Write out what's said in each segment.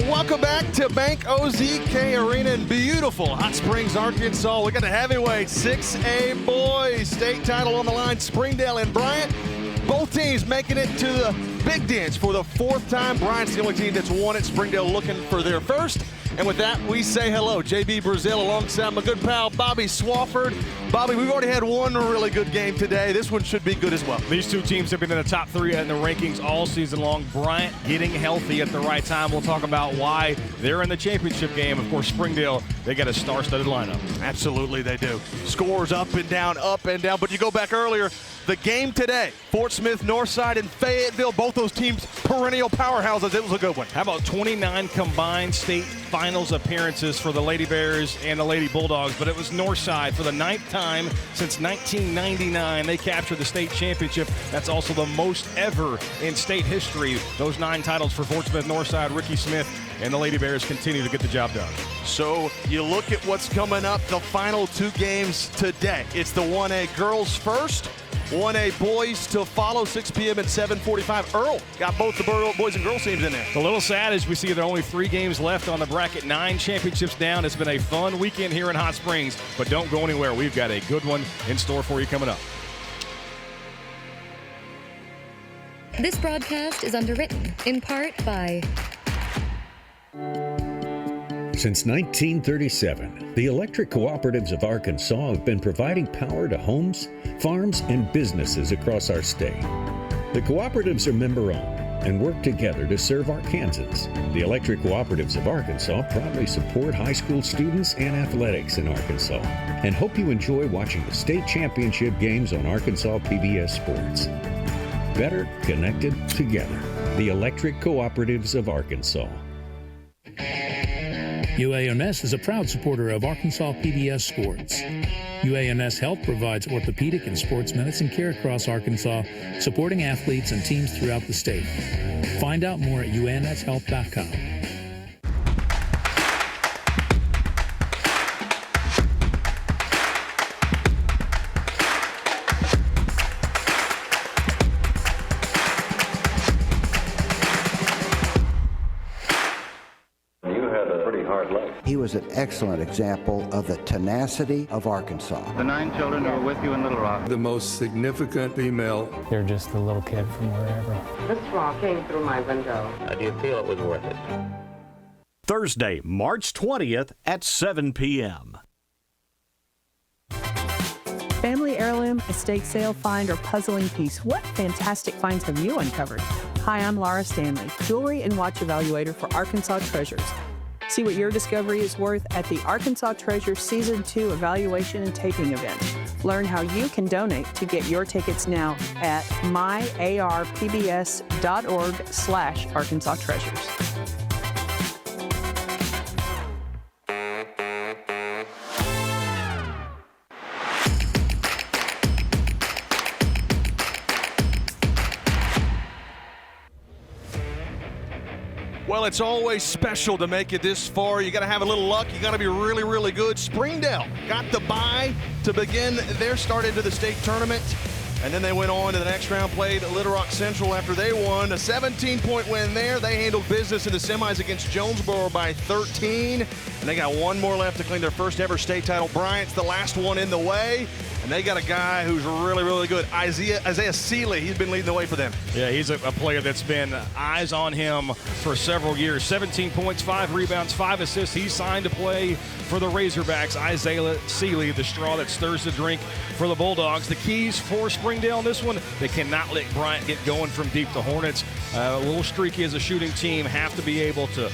Welcome back to Bank OZK Arena in beautiful Hot Springs, Arkansas. We got the heavyweight 6A boys state title on the line. Springdale and Bryant, both teams making it to the big dance for the fourth time. Bryant's the only team that's won it. Springdale looking for their first. And with that, we say hello. JB Brazil alongside my good pal Bobby Swafford. Bobby, we've already had one really good game today. This one should be good as well. These two teams have been in the top three in the rankings all season long. Bryant getting healthy at the right time. We'll talk about why they're in the championship game. Of course, Springdale, they got a star-studded lineup. Absolutely, they do. Scores up and down. But you go back earlier, the game today, Fort Smith, Northside, and Fayetteville, both those teams perennial powerhouses. It was a good one. How about 29 combined state finals appearances for the Lady Bears and the Lady Bulldogs? But it was Northside for the 9th time since 1999. They captured the state championship. That's also the most ever in state history. Those 9 titles for Fort Smith, Northside, Ricky Smith, and the Lady Bears continue to get the job done. So you look at what's coming up, the final 2 games today. It's the 1A girls first, 1A boys to follow, 6 p.m. at 7:45. Earl got both the boys and girls teams in there. It's a little sad as we see there are only 3 games left on the bracket, 9 championships down. It's been a fun weekend here in Hot Springs, but don't go anywhere. We've got a good one in store for you coming up. This broadcast is underwritten in part by... Since 1937, the electric cooperatives of Arkansas have been providing power to homes, farms, and businesses across our state. The cooperatives are member-owned and work together to serve Arkansans. The electric cooperatives of Arkansas proudly support high school students and athletics in Arkansas and hope you enjoy watching the state championship games on Arkansas PBS Sports. Better connected together. The electric cooperatives of Arkansas. UAMS is a proud supporter of Arkansas PBS Sports. UAMS Health provides orthopedic and sports medicine care across Arkansas, supporting athletes and teams throughout the state. Find out more at umshealth.com. He was an excellent example of the tenacity of Arkansas. The 9 children who were with you in Little Rock. The most significant female. You're just a little kid from wherever. This straw came through my window. Do you feel it was worth it? Thursday, March 20th at 7 p.m. Family heirloom, estate sale, find, or puzzling piece. What fantastic finds have you uncovered? Hi, I'm Laura Stanley, jewelry and watch evaluator for Arkansas Treasures. See what your discovery is worth at the Arkansas Treasures Season 2 Evaluation and Taping Event. Learn how you can donate to get your tickets now at myarpbs.org/Arkansas Treasures. Well, it's always special to make it this far. You got to have a little luck. You got to be really, really good. Springdale got the bye to begin their start into the state tournament. And then they went on to the next round, played Little Rock Central after they won. A 17-point win there. They handled business in the semis against Jonesboro by 13. And they got one more left to claim their first ever state title. Bryant's the last one in the way. And they got a guy who's really, really good, Isaiah Seeley. He's been leading the way for them. Yeah, he's a player that's been eyes on him for several years. 17 points, 5 rebounds, 5 assists. He's signed to play for the Razorbacks. Isaiah Seeley, the straw that stirs the drink for the Bulldogs. The keys for Springdale in this one, they cannot let Bryant get going from deep. The Hornets, a little streaky as a shooting team, have to be able to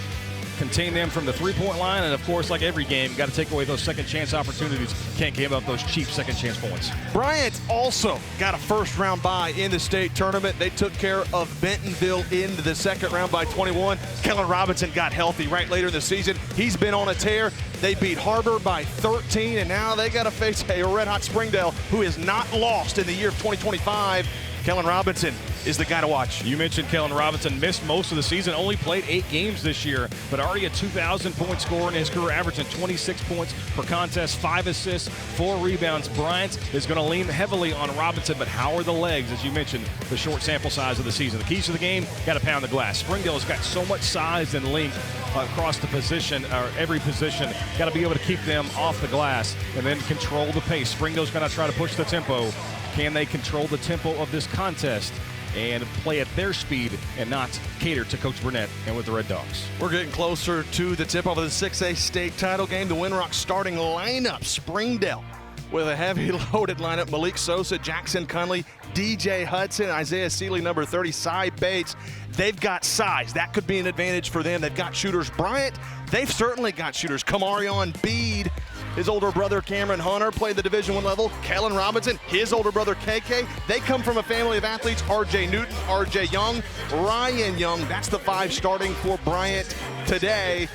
contain them from the three-point line, and of course, like every game, got to take away those second-chance opportunities. Can't give up those cheap second-chance points. Bryant also got a first-round bye in the state tournament. They took care of Bentonville in the second round by 21. Kellen Robinson got healthy right later in the season. He's been on a tear. They beat Harbor by 13, and now they got to face a red-hot Springdale who is not lost in the year of 2025. Kellen Robinson is the guy to watch. You mentioned Kellen Robinson missed most of the season, only played 8 games this year, but already a 2,000-point scorer in his career, averaging 26 points per contest, 5 assists, 4 rebounds. Bryant is going to lean heavily on Robinson, but how are the legs, as you mentioned, the short sample size of the season? The keys to the game, got to pound the glass. Springdale has got so much size and length across the position, or every position. Got to be able to keep them off the glass and then control the pace. Springdale's going to try to push the tempo. Can they control the tempo of this contest and play at their speed and not cater to Coach Burnett and with the Red Dogs? We're getting closer to the tip-off of the 6A state title game. The Winrock starting lineup, Springdale with a heavy loaded lineup. Malik Sosa, Jackson Conley, DJ Hudson, Isaiah Seeley, number 30, Cy Bates. They've got size. That could be an advantage for them. They've got shooters. Bryant, they've certainly got shooters. Kamarion Bede, his older brother Cameron Hunter played the Division I level. Kellen Robinson, his older brother KK. They come from a family of athletes. RJ Newton, RJ Young, Ryan Young. That's the 5 starting for Bryant today.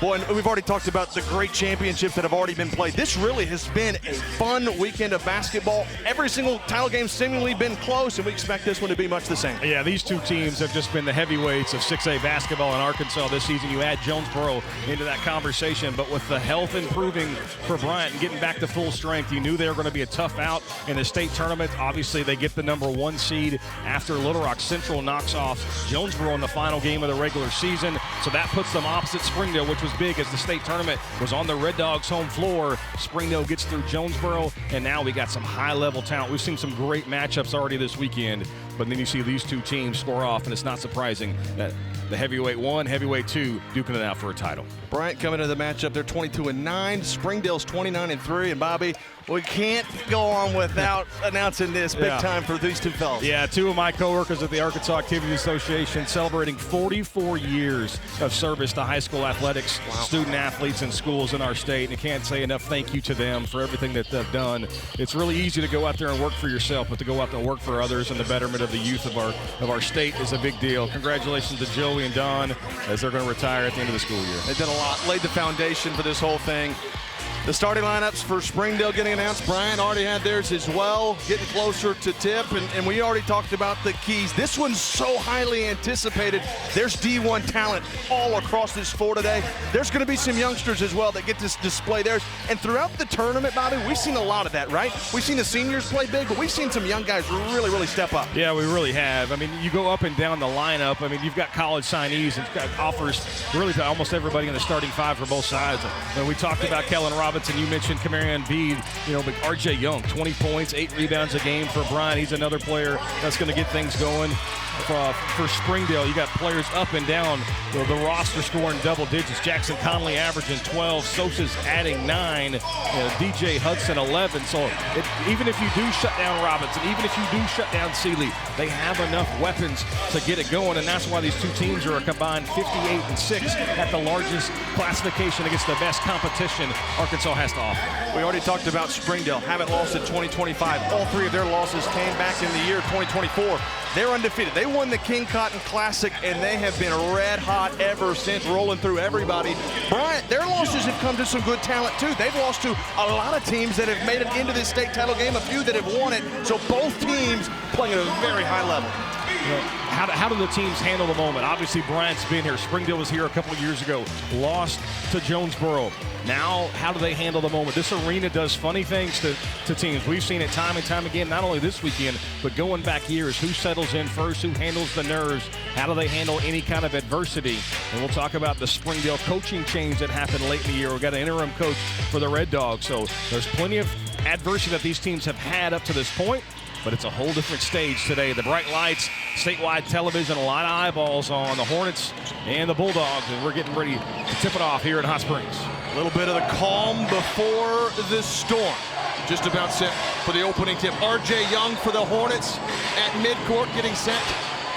Boy, and we've already talked about the great championships that have already been played. This really has been a fun weekend of basketball. Every single title game seemingly been close, and we expect this one to be much the same. Yeah, these two teams have just been the heavyweights of 6A basketball in Arkansas this season. You add Jonesboro into that conversation, but with the health improving for Bryant and getting back to full strength, you knew they were going to be a tough out in the state tournament. Obviously, they get the number 1 seed after Little Rock Central knocks off Jonesboro in the final game of the regular season. So that puts them opposite Springdale, which was big as the state tournament was on the Red Dogs' home floor. Springdale gets through Jonesboro, and now we got some high-level talent. We've seen some great matchups already this weekend, but then you see these two teams score off, and it's not surprising that the heavyweight 1, heavyweight 2 duking it out for a title. Bryant coming into the matchup, they're 22-9. Springdale's 29-3, and Bobby, we can't go on without announcing this big time for these two fellas. Yeah, 2 of my coworkers at the Arkansas Activities Association celebrating 44 years of service to high school athletics, student athletes, and schools in our state. And I can't say enough thank you to them for everything that they've done. It's really easy to go out there and work for yourself, but to go out there and work for others and the betterment of the youth of our state is a big deal. Congratulations to Joey and Don as they're going to retire at the end of the school year. They did a lot, laid the foundation for this whole thing. The starting lineups for Springdale getting announced. Bryant already had theirs as well, getting closer to tip, and we already talked about the keys. This one's so highly anticipated. There's D1 talent all across this floor today. There's going to be some youngsters as well that get to display theirs. And throughout the tournament, Bobby, we've seen a lot of that, right? We've seen the seniors play big, but we've seen some young guys really, really step up. Yeah, we really have. I mean, you go up and down the lineup. I mean, you've got college signees and got offers really to almost everybody in the starting 5 for both sides. When we talked about Kellen Robinson, you mentioned Kamarion Bede, but RJ Young, 20 points, 8 rebounds a game for Bryant. He's another player that's going to get things going. For Springdale, you got players up and down the roster scoring double digits. Jackson Conley averaging 12, Sosa's adding 9, DJ Hudson 11. So even if you do shut down Robinson, even if you do shut down Seeley, they have enough weapons to get it going, and that's why these two teams are a combined 58-6 at the largest classification against the best competition Arkansas has to offer. We already talked about Springdale, haven't lost in 2025. All 3 of their losses came back in the year 2024. They're undefeated. They won the King Cotton Classic, and they have been red hot ever since, rolling through everybody. Bryant, their losses have come to some good talent, too. They've lost to a lot of teams that have made it into this state title game, a few that have won it. So both teams playing at a very high level. How do the teams handle the moment? Obviously, Bryant's been here. Springdale was here a couple of years ago, lost to Jonesboro. Now, how do they handle the moment? This arena does funny things to teams. We've seen it time and time again, not only this weekend, but going back years. Who settles in first? Who handles the nerves? How do they handle any kind of adversity? And we'll talk about the Springdale coaching change that happened late in the year. We've got an interim coach for the Red Dogs. So there's plenty of adversity that these teams have had up to this point. But it's a whole different stage today. The bright lights, statewide television, a lot of eyeballs on the Hornets and the Bulldogs, and we're getting ready to tip it off here in Hot Springs. A little bit of the calm before the storm. Just about set for the opening tip. RJ Young for the Hornets at midcourt, getting set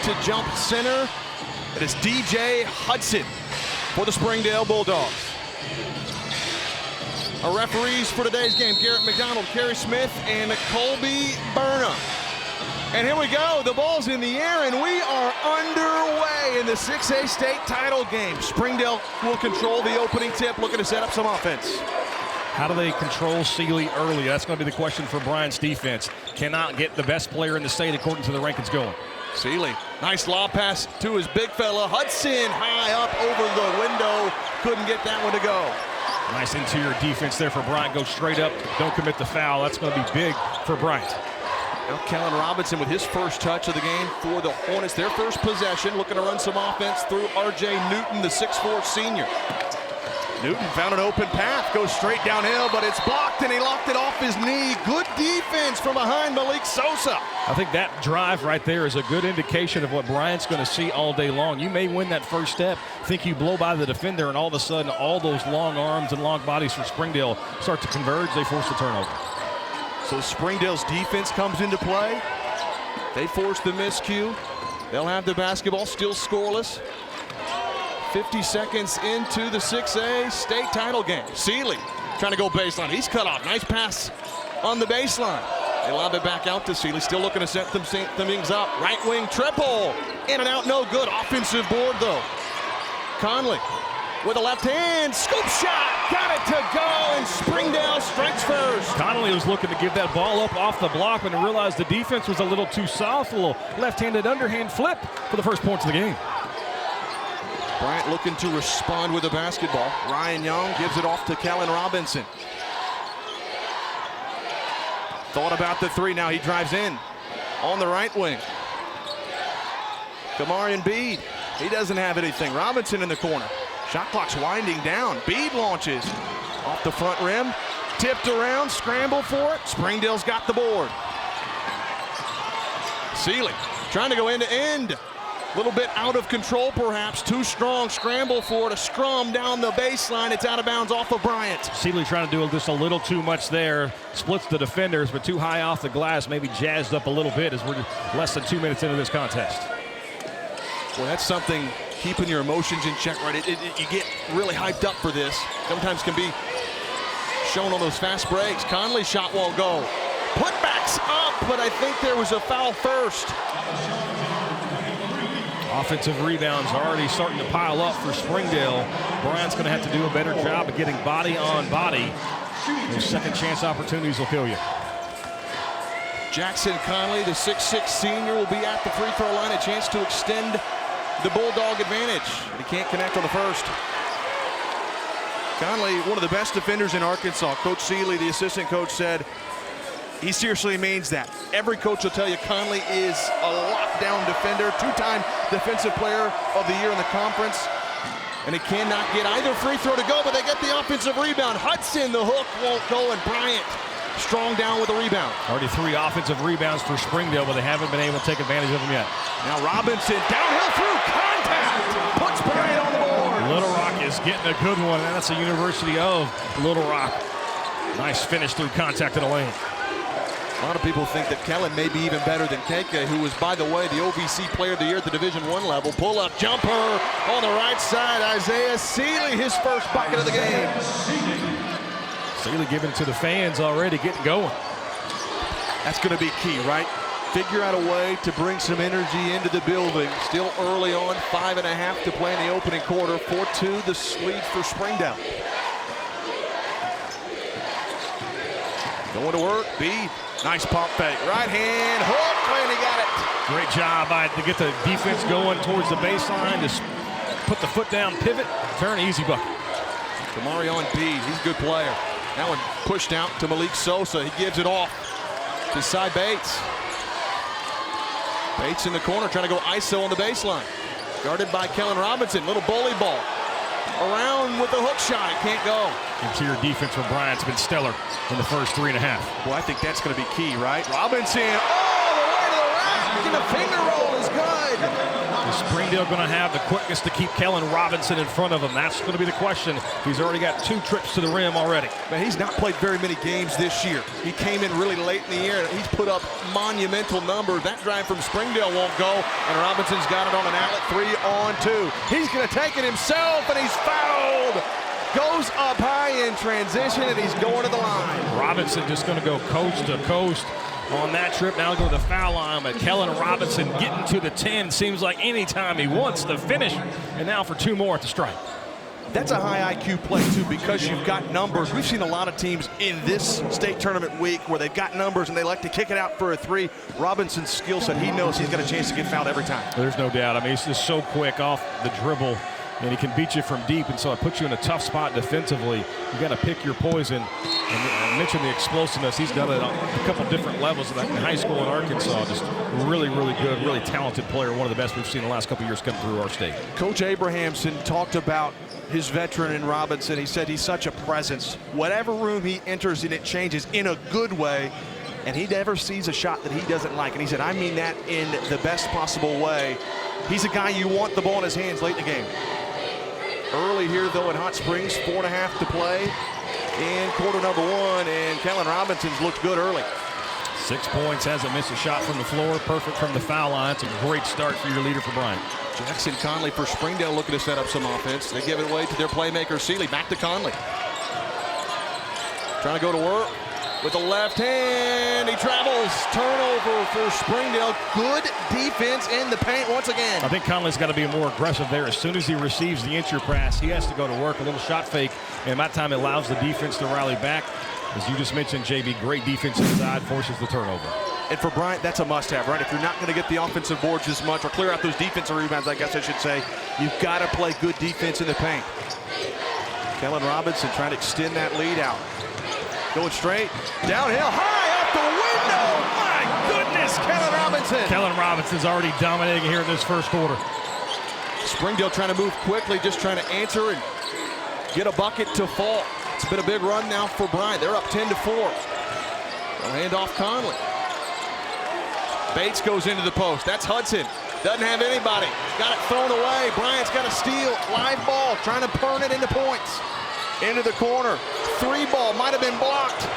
to jump center. It is DJ Hudson for the Springdale Bulldogs. Our referees for today's game, Garrett McDonald, Kerry Smith, and Colby Burnham. And here we go, the ball's in the air, and we are underway in the 6A state title game. Springdale will control the opening tip, looking to set up some offense. How do they control Seeley early? That's going to be the question for Bryant's defense. Cannot get the best player in the state according to the rankings going. Seeley, nice lob pass to his big fella. Hudson high up over the window. Couldn't get that one to go. Nice interior defense there for Bryant. Go straight up. Don't commit the foul. That's going to be big for Bryant. Now Kellen Robinson with his first touch of the game for the Hornets. Their first possession, looking to run some offense through R.J. Newton, the 6'4 senior. Newton found an open path, goes straight downhill, but it's blocked, and he locked it off his knee. Good defense from behind Malik Sosa. I think that drive right there is a good indication of what Bryant's going to see all day long. You may win that first step, think you blow by the defender, and all of a sudden all those long arms and long bodies for Springdale start to converge. They force the turnover. So Springdale's defense comes into play. They force the miscue. They'll have the basketball, still scoreless. 50 seconds into the 6A state title game. Seeley trying to go baseline. He's cut off. Nice pass on the baseline. They lob it back out to Seeley. Still looking to set things up. Right wing triple. In and out, no good. Offensive board, though. Conley with a left hand. Scoop shot. Got it to go, and Springdale strikes first. Conley was looking to give that ball up off the block and realized the defense was a little too soft. A little left-handed underhand flip for the first points of the game. Bryant looking to respond with a basketball. Ryan Young gives it off to Kellen Robinson. Thought about the three, now he drives in on the right wing. Kamarian Bede, he doesn't have anything. Robinson in the corner. Shot clock's winding down. Bede launches off the front rim. Tipped around, scramble for it. Springdale's got the board. Seeley trying to go end to end. A little bit out of control, perhaps. Too strong. Scramble for it. A scrum down the baseline. It's out of bounds off of Bryant. Seeley trying to do just a little too much there. Splits the defenders, but too high off the glass. Maybe jazzed up a little bit as we're less than 2 minutes into this contest. Well, that's something, keeping your emotions in check, right? You get really hyped up for this. Sometimes can be shown on those fast breaks. Conley's shot won't go. Putbacks up, but I think there was a foul first. Offensive rebounds already starting to pile up for Springdale. Bryant's going to have to do a better job of getting body on body. Those second chance opportunities will kill you. Jackson Conley, the 6'6 senior, will be at the free throw line. A chance to extend the Bulldog advantage. But he can't connect on the first. Conley, one of the best defenders in Arkansas. Coach Seeley, the assistant coach, said he seriously means that. Every coach will tell you Conley is a lockdown defender, two-time defensive player of the year in the conference. And he cannot get either free throw to go, but they get the offensive rebound. Hudson, the hook won't go, and Bryant strong down with the rebound. Already 3 offensive rebounds for Springdale, but they haven't been able to take advantage of them yet. Now Robinson, downhill through contact, puts Bryant on the board. Little Rock is getting a good one, and that's the University of Little Rock. Nice finish through contact in the lane. A lot of people think that Kellen may be even better than KK, who was, by the way, the OVC Player of the Year at the Division I level. Pull-up jumper on the right side. Isaiah Seeley, his first bucket of the game. Seeley giving it to the fans already, getting going. That's going to be key, right? Figure out a way to bring some energy into the building. Still early on, 5.5 to play in the opening quarter. 4-2 the lead for Springdale. Going to work, Bede. Nice pump fake. Right hand hook, and he got it. Great job to get the defense going towards the baseline. Just put the foot down, pivot, turn, easy bucket. Kamarian Bede, he's a good player. That one pushed out to Malik Sosa. He gives it off to Cy Bates. Bates in the corner trying to go ISO on the baseline. Guarded by Kellen Robinson. Little bully ball. Around with the hook shot. It can't go. Interior defense from Bryant's been stellar in the first 3.5. Well, I think that's going to be key, right? Robinson all the way to the rack. And the finger roll is good. Is Springdale going to have the quickness to keep Kellen Robinson in front of him? That's going to be the question. He's already got 2 trips to the rim already. Man, he's not played very many games this year. He came in really late in the year. He's put up monumental numbers. That drive from Springdale won't go, and Robinson's got it on an outlet 3-on-2. He's going to take it himself, and he's fouled. Goes up high in transition, and he's going to the line. Robinson just going to go coast to coast on that trip. Now go to the foul line, but Kellen Robinson getting to the 10 seems like anytime he wants to finish. And now for 2 more at the stripe. That's a high IQ play, too, because you've got numbers. We've seen a lot of teams in this state tournament week where they've got numbers and they like to kick it out for a three. Robinson's skill set, he knows he's got a chance to get fouled every time. There's no doubt. I mean, he's just so quick off the dribble, and he can beat you from deep, and so it puts you in a tough spot defensively. You got to pick your poison. And I mentioned the explosiveness. He's done it on a couple different levels in high school in Arkansas. Just really, really good, really talented player. One of the best we've seen in the last couple of years come through our state. Coach Abrahamson talked about his veteran in Robinson. He said he's such a presence. Whatever room he enters in, it changes in a good way. And he never sees a shot that he doesn't like. And he said, I mean that in the best possible way. He's a guy you want the ball in his hands late in the game. Early here, though, in Hot Springs, 4.5 to play in quarter number one, and Kellen Robinson's looked good early. 6 points, hasn't missed a shot from the floor, perfect from the foul line. It's a great start for your leader for Bryant. Jackson Conley for Springdale looking to set up some offense. They give it away to their playmaker, Seeley. Back to Conley. Trying to go to work with the left hand. He travels. Turnover for Springdale. Good defense in the paint once again. I think Conley's got to be more aggressive there. As soon as he receives the inch pass, he has to go to work, a little shot fake, and that time it allows the defense to rally back. As you just mentioned, JB, great defense inside, forces the turnover. And for Bryant, that's a must-have, right? If you're not going to get the offensive boards as much or clear out those defensive rebounds, I guess I should say, you've got to play good defense in the paint. Kellen Robinson trying to extend that lead out. Going straight, downhill, high off the window. My goodness, Kellen Robinson. Kellen Robinson's already dominating here in this first quarter. Springdale trying to move quickly, just trying to answer and get a bucket to fall. It's been a big run now for Bryant. They're up 10-4. They'll hand off Conley. Bates goes into the post. That's Hudson. Doesn't have anybody. Got it thrown away. Bryant's got a steal. Live ball, trying to burn it into points. Into the corner. Three ball might have been blocked.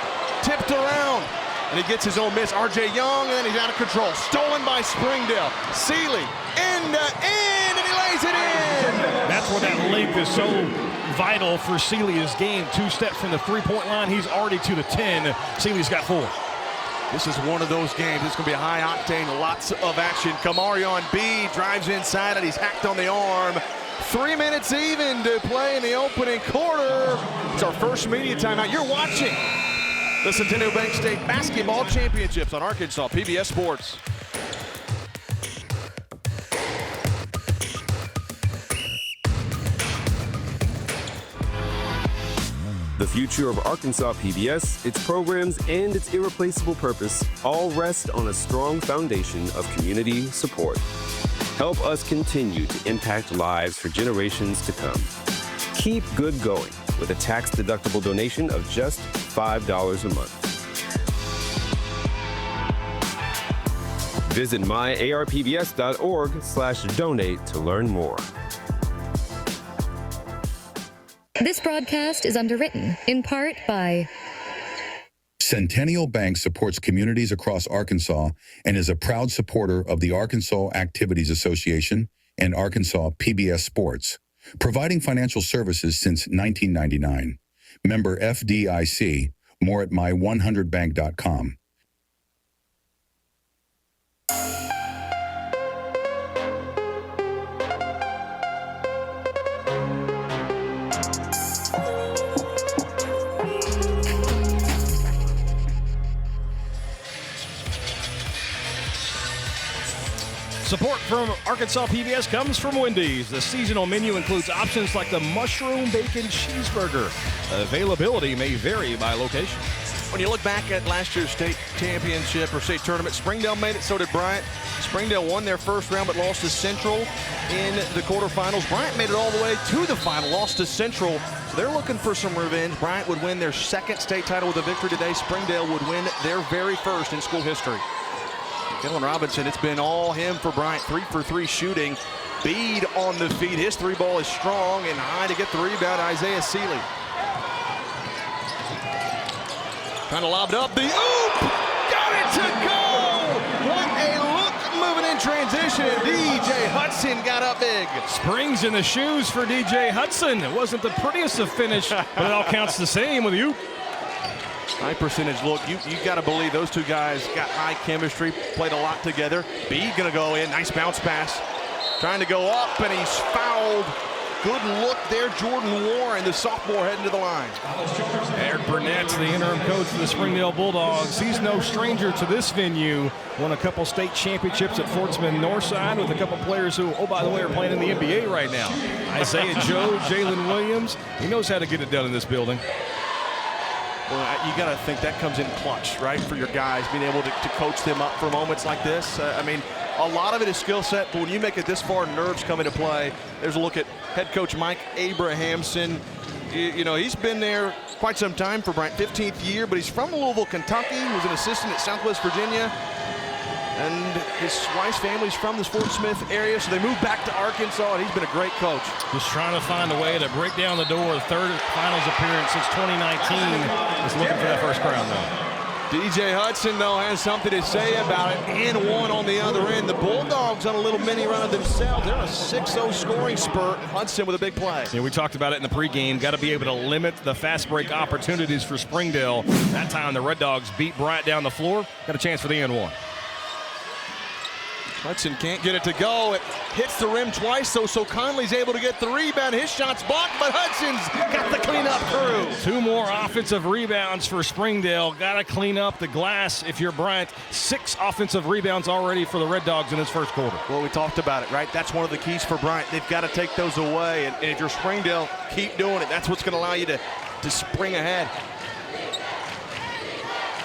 Tipped around. And he gets his own miss. R.J. Young, and then he's out of control. Stolen by Springdale. Seeley end to end, and he lays it in. That's where that length is so vital for Seeley's game. 2 steps from the three-point line. He's already to the 10. Seeley's got 4. This is one of those games. It's going to be a high octane, lots of action. Kamarion B drives inside, and he's hacked on the arm. 3 minutes even to play in the opening quarter. It's our first media timeout. You're watching the Centennial Bank State Basketball Championships on Arkansas PBS Sports. The future of Arkansas PBS, its programs, and its irreplaceable purpose all rest on a strong foundation of community support. Help us continue to impact lives for generations to come. Keep good going with a tax-deductible donation of just $5 a month. Visit myarpbs.org/donate to learn more. This broadcast is underwritten in part by Centennial Bank supports communities across Arkansas and is a proud supporter of the Arkansas Activities Association and Arkansas PBS Sports, providing financial services since 1999. Member FDIC. More at my100bank.com. Support from Arkansas PBS comes from Wendy's. The seasonal menu includes options like the mushroom bacon cheeseburger. Availability may vary by location. When you look back at last year's state championship or state tournament, Springdale made it, so did Bryant. Springdale won their first round but lost to Central in the quarterfinals. Bryant made it all the way to the final, lost to Central. So they're looking for some revenge. Bryant would win their second state title with a victory today. Springdale would win their very first in school history. Kellen Robinson, it's been all him for Bryant. 3 for 3 shooting. Bede on the feet. His three ball is strong and high to get the rebound. Isaiah Seeley. Trying to lob it up. The oop! Got it to go! What a look moving in transition. DJ Hudson got up big. Springs in the shoes for DJ Hudson. It wasn't the prettiest of finish, but it all counts the same with you. High percentage look. You got to believe those two guys got high chemistry, played a lot together. B gonna go in. Nice bounce pass. Trying to go up, and he's fouled. Good look there, Jordan Warren, the sophomore, heading to the line. Eric Burnett's the interim coach for the Springdale Bulldogs. He's no stranger to this venue. Won a couple state championships at Fort Smith Northside with a couple players who, oh, by the way, are playing in the NBA right now. Isaiah Joe, Jalen Williams. He knows how to get it done in this building. Well, you got to think that comes in clutch, right, for your guys, being able to coach them up for moments like this. I mean, a lot of it is skill set, but when you make it this far, nerves come into play. There's a look at head coach Mike Abrahamson. You know, he's been there quite some time for Bryant, 15th year, but he's from Louisville, Kentucky. He was an assistant at Southwest Virginia. And his wife's family's from the Fort Smith area, so they moved back to Arkansas, and he's been a great coach. Just trying to find a way to break down the door. The third finals appearance since 2019. Just looking for that first crown, though. DJ Hudson, though, has something to say about it, and one on the other end. The Bulldogs on a little mini run of themselves. They're on a 6-0 scoring spurt. Hudson with a big play. Yeah, we talked about it in the pregame. Got to be able to limit the fast break opportunities for Springdale. That time the Red Dogs beat Bryant down the floor. Got a chance for the and one. Hudson can't get it to go. It hits the rim twice, so Conley's able to get the rebound. His shot's blocked, but Hudson's got the cleanup crew. 2 more offensive rebounds for Springdale. Got to clean up the glass if you're Bryant. 6 offensive rebounds already for the Red Dogs in this first quarter. Well, we talked about it, right? That's one of the keys for Bryant. They've got to take those away, and if you're Springdale, keep doing it. That's what's going to allow you to spring ahead.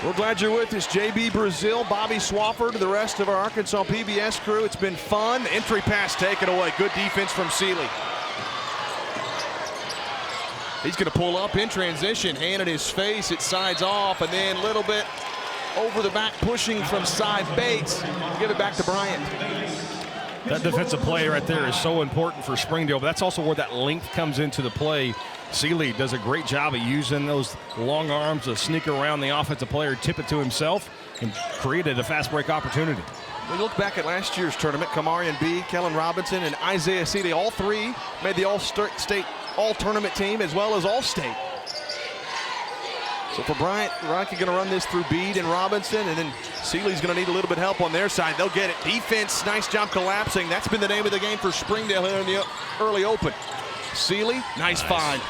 We're glad you're with us. JB Brazil, Bobby Swafford, the rest of our Arkansas PBS crew. It's been fun. Entry pass taken away. Good defense from Seeley. He's going to pull up in transition. Hand in his face. It sides off. And then a little bit over the back pushing from side Bates. Give it back to Bryant. That defensive play right there is so important for Springdale. But that's also where that length comes into the play. Seeley does a great job of using those long arms to sneak around the offensive player, tip it to himself, and created a fast break opportunity. We look back at last year's tournament. Kamarian B, Kellen Robinson, and Isaiah Seeley, all 3 made the All-State All-Tournament team as well as All-State. So for Bryant, Rocky going to run this through Bede and Robinson, and then Seeley's going to need a little bit of help on their side. They'll get it. Defense, nice job collapsing. That's been the name of the game for Springdale here in the early open. Seeley, nice find.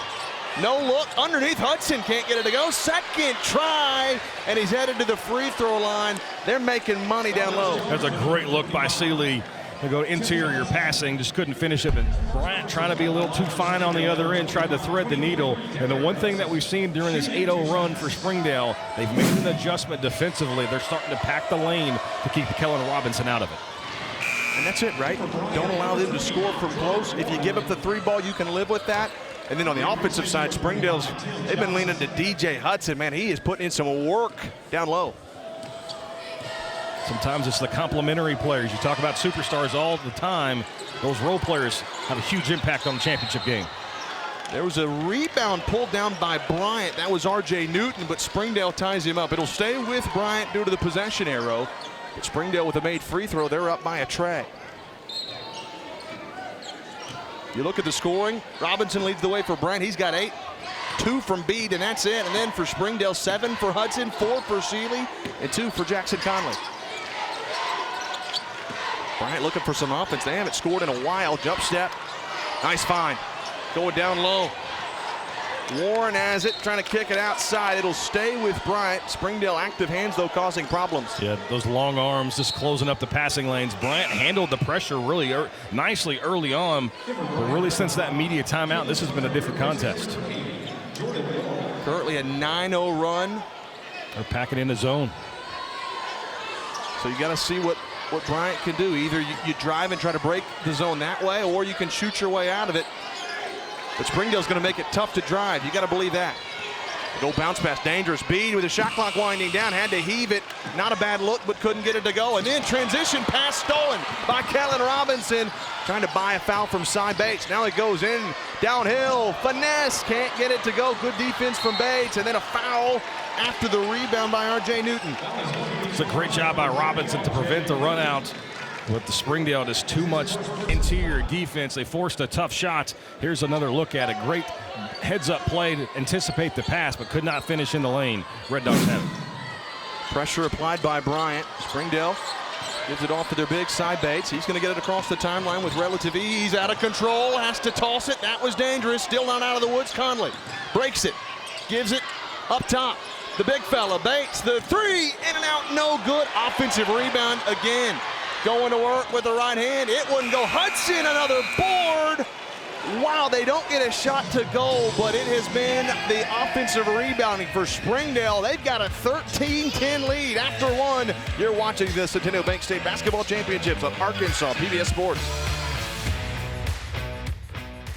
No look underneath. Hudson can't get it to go. Second try, and he's headed to the free throw line. They're making money down low. That's a great look by Seeley. They go interior passing, just couldn't finish it. But Bryant trying to be a little too fine on the other end, tried to thread the needle. And the one thing that we've seen during this 8-0 run for Springdale, they've made an adjustment defensively. They're starting to pack the lane to keep Kellen Robinson out of it. And that's it, right? Don't allow them to score from close. If you give up the 3 ball, you can live with that. And then on the offensive side, they've been leaning to DJ Hudson. Man, he is putting in some work down low. Sometimes it's the complementary players. You talk about superstars all the time. Those role players have a huge impact on the championship game. There was a rebound pulled down by Bryant. That was R.J. Newton, but Springdale ties him up. It'll stay with Bryant due to the possession arrow. But Springdale with a made free throw, they're up by a tray. You look at the scoring. Robinson leads the way for Bryant. He's got 8. 2 from Bede, and that's it. And then for Springdale, 7 for Hudson, 4 for Seeley, and 2 for Jackson Conley. Bryant looking for some offense. They haven't scored in a while. Jump step. Nice find. Going down low. Warren has it, trying to kick it outside. It'll stay with Bryant. Springdale active hands, though, causing problems. Yeah, those long arms just closing up the passing lanes. Bryant handled the pressure really nicely early on, but really since that media timeout, this has been a different contest. Currently a 9-0 run. They're packing in the zone. So you got to see what Bryant can do. Either you drive and try to break the zone that way, or you can shoot your way out of it. But Springdale's going to make it tough to drive. You got to believe that. Go bounce pass, dangerous. Bede with a shot clock winding down, had to heave it. Not a bad look, but couldn't get it to go. And then transition pass stolen by Kellen Robinson, trying to buy a foul from Cy Bates. Now it goes in, downhill, finesse, can't get it to go. Good defense from Bates, and then a foul after the rebound by R.J. Newton. It's a great job by Robinson to prevent the run out. With the Springdale, just too much interior defense. They forced a tough shot. Here's another look at it. Great heads-up play to anticipate the pass, but could not finish in the lane. Red Dogs have it. Pressure applied by Bryant. Springdale Gives it off to their big side Bates. He's going to get it across the timeline with relative ease. Out of control, has to toss it. That was dangerous. Still not out of the woods. Conley breaks it, gives it up top. The big fella, Bates, the three, in and out, no good. Offensive rebound again. Going to work with the right hand. It wouldn't go. Hudson, another board. Wow, they don't get a shot to go, but it has been the offensive rebounding for Springdale. They've got a 13-10 lead after one. You're watching the Centennial Bank State Basketball Championships on Arkansas PBS Sports.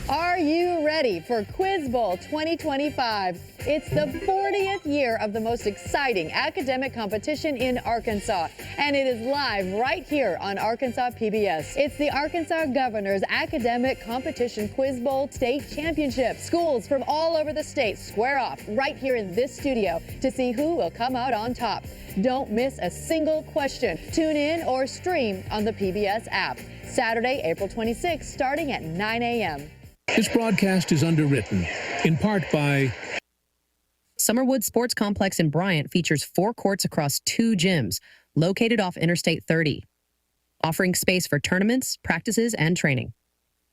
Are you ready for Quiz Bowl 2025? It's the 40th year of the most exciting academic competition in Arkansas, and it is live right here on Arkansas PBS. It's the Arkansas Governor's Academic Competition Quiz Bowl State Championship. Schools from all over the state square off right here in this studio to see who will come out on top. Don't miss a single question. Tune in or stream on the PBS app. Saturday, April 26th, starting at 9 a.m. This broadcast is underwritten, in part by... Summerwood Sports Complex in Bryant features 4 courts across 2 gyms, located off Interstate 30, offering space for tournaments, practices, and training.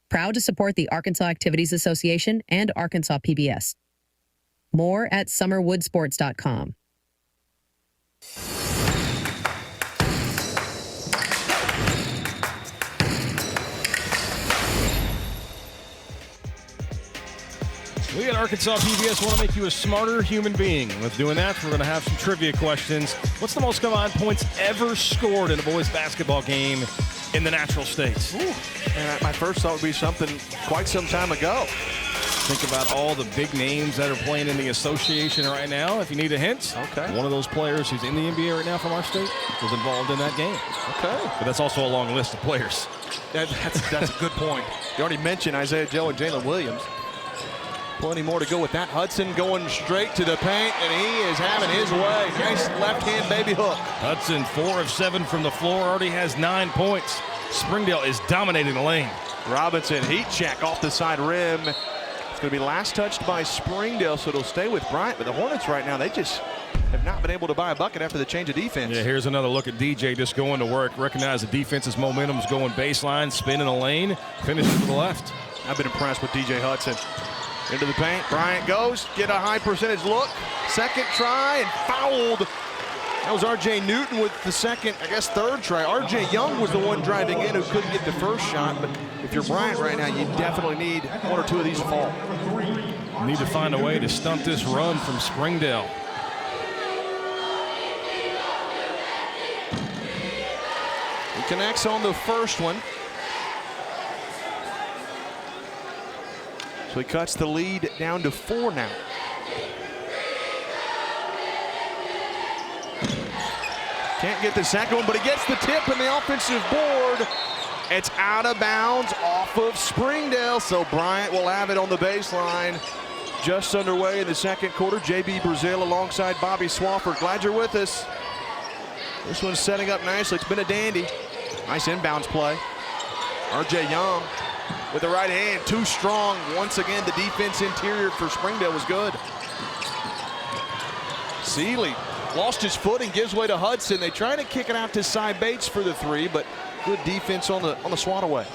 Proud to support the Arkansas Activities Association and Arkansas PBS. More at summerwoodsports.com. We at Arkansas PBS want to make you a smarter human being. With doing that, we're going to have some trivia questions. What's the most combined points ever scored in a boys basketball game in the natural states? Ooh. And my first thought would be something quite some time ago. Think about all the big names that are playing in the association right now. If you need a hint, okay. One of those players who's in the NBA right now from our state was involved in that game. Okay. But that's also a long list of players. That's a good point. You already mentioned Isaiah Joe and Jalen Williams. Plenty more to go with that. Hudson going straight to the paint, and he is having his way. Nice left-hand baby hook. Hudson, 4 of 7 from the floor, already has 9 points. Springdale is dominating the lane. Robinson, heat check off the side rim. It's going to be last touched by Springdale, so it'll stay with Bryant. But the Hornets right now, they just have not been able to buy a bucket after the change of defense. Yeah, here's another look at DJ just going to work. Recognize the defense's momentum is going baseline, spin in the lane, finishes to the left. I've been impressed with DJ Hudson. Into the paint, Bryant goes, get a high percentage look. Second try and fouled. That was R.J. Newton with the second, I guess third try. R.J. Young was the one driving in who couldn't get the first shot, but if you're Bryant right now, you definitely need 1 or 2 of these to fall. Need to find a way to stunt this run from Springdale. He connects on the first one. So he cuts the lead down to 4 now. Can't get the second one, but he gets the tip and the offensive board. It's out of bounds off of Springdale, so Bryant will have it on the baseline. Just underway in the second quarter. J.B. Brazil alongside Bobby Swafford. Glad you're with us. This one's setting up nicely. It's been a dandy. Nice inbounds play. R.J. Young with the right hand, too strong. Once again, the defense interior for Springdale was good. Seeley lost his foot and gives way to Hudson. They try to kick it out to Cy Bates for the 3, but good defense on the swat away.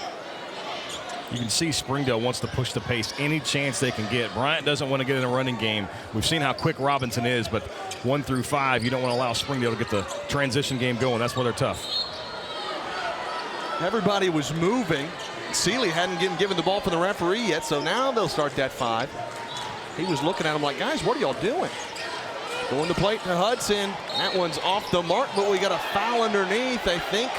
You can see Springdale wants to push the pace any chance they can get. Bryant doesn't want to get in a running game. We've seen how quick Robinson is, but 1 through 5, you don't want to allow Springdale to get the transition game going. That's where they're tough. Everybody was moving. Seeley hadn't given the ball for the referee yet, so now they'll start that 5. He was looking at him like, guys, what are y'all doing? Going the plate to Hudson. That one's off the mark, but we got a foul underneath. I think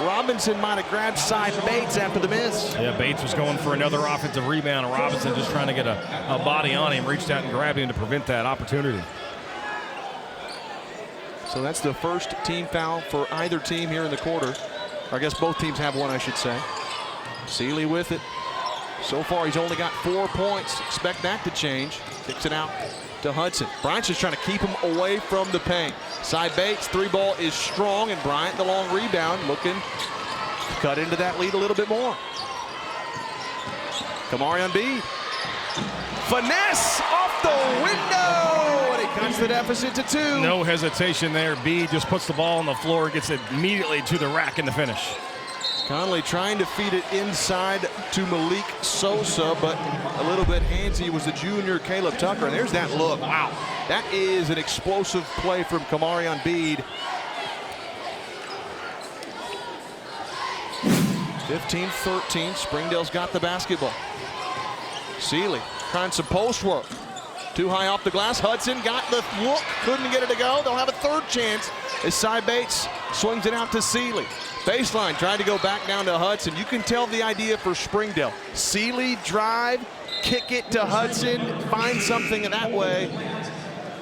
Robinson might have grabbed Cy Bates after the miss. Yeah, Bates was going for another offensive rebound, and Robinson just trying to get a body on him, reached out and grabbed him to prevent that opportunity. So that's the first team foul for either team here in the quarter. Or I guess both teams have one, I should say. Seeley with it. So far, he's only got 4 points. Expect that to change. Kicks it out to Hudson. Bryant's just trying to keep him away from the paint. Cy Bates, 3-ball is strong, and Bryant, the long rebound, looking to cut into that lead a little bit more. Kamari Embiid. Finesse off the window, and he cuts the deficit to 2. No hesitation there. B just puts the ball on the floor, gets it immediately to the rack in the finish. Conley trying to feed it inside to Malik Sosa, but a little bit handsy was the junior Caleb Tucker. And there's that look. Wow. That is an explosive play from Kamarion Bede. 15-13. Springdale's got the basketball. Seeley trying some post work. Too high off the glass. Hudson got the look. Couldn't get it to go. They'll have a third chance as Cy Bates swings it out to Seeley. Baseline, trying to go back down to Hudson. You can tell the idea for Springdale. Seeley drive, kick it to Hudson, find something in that way.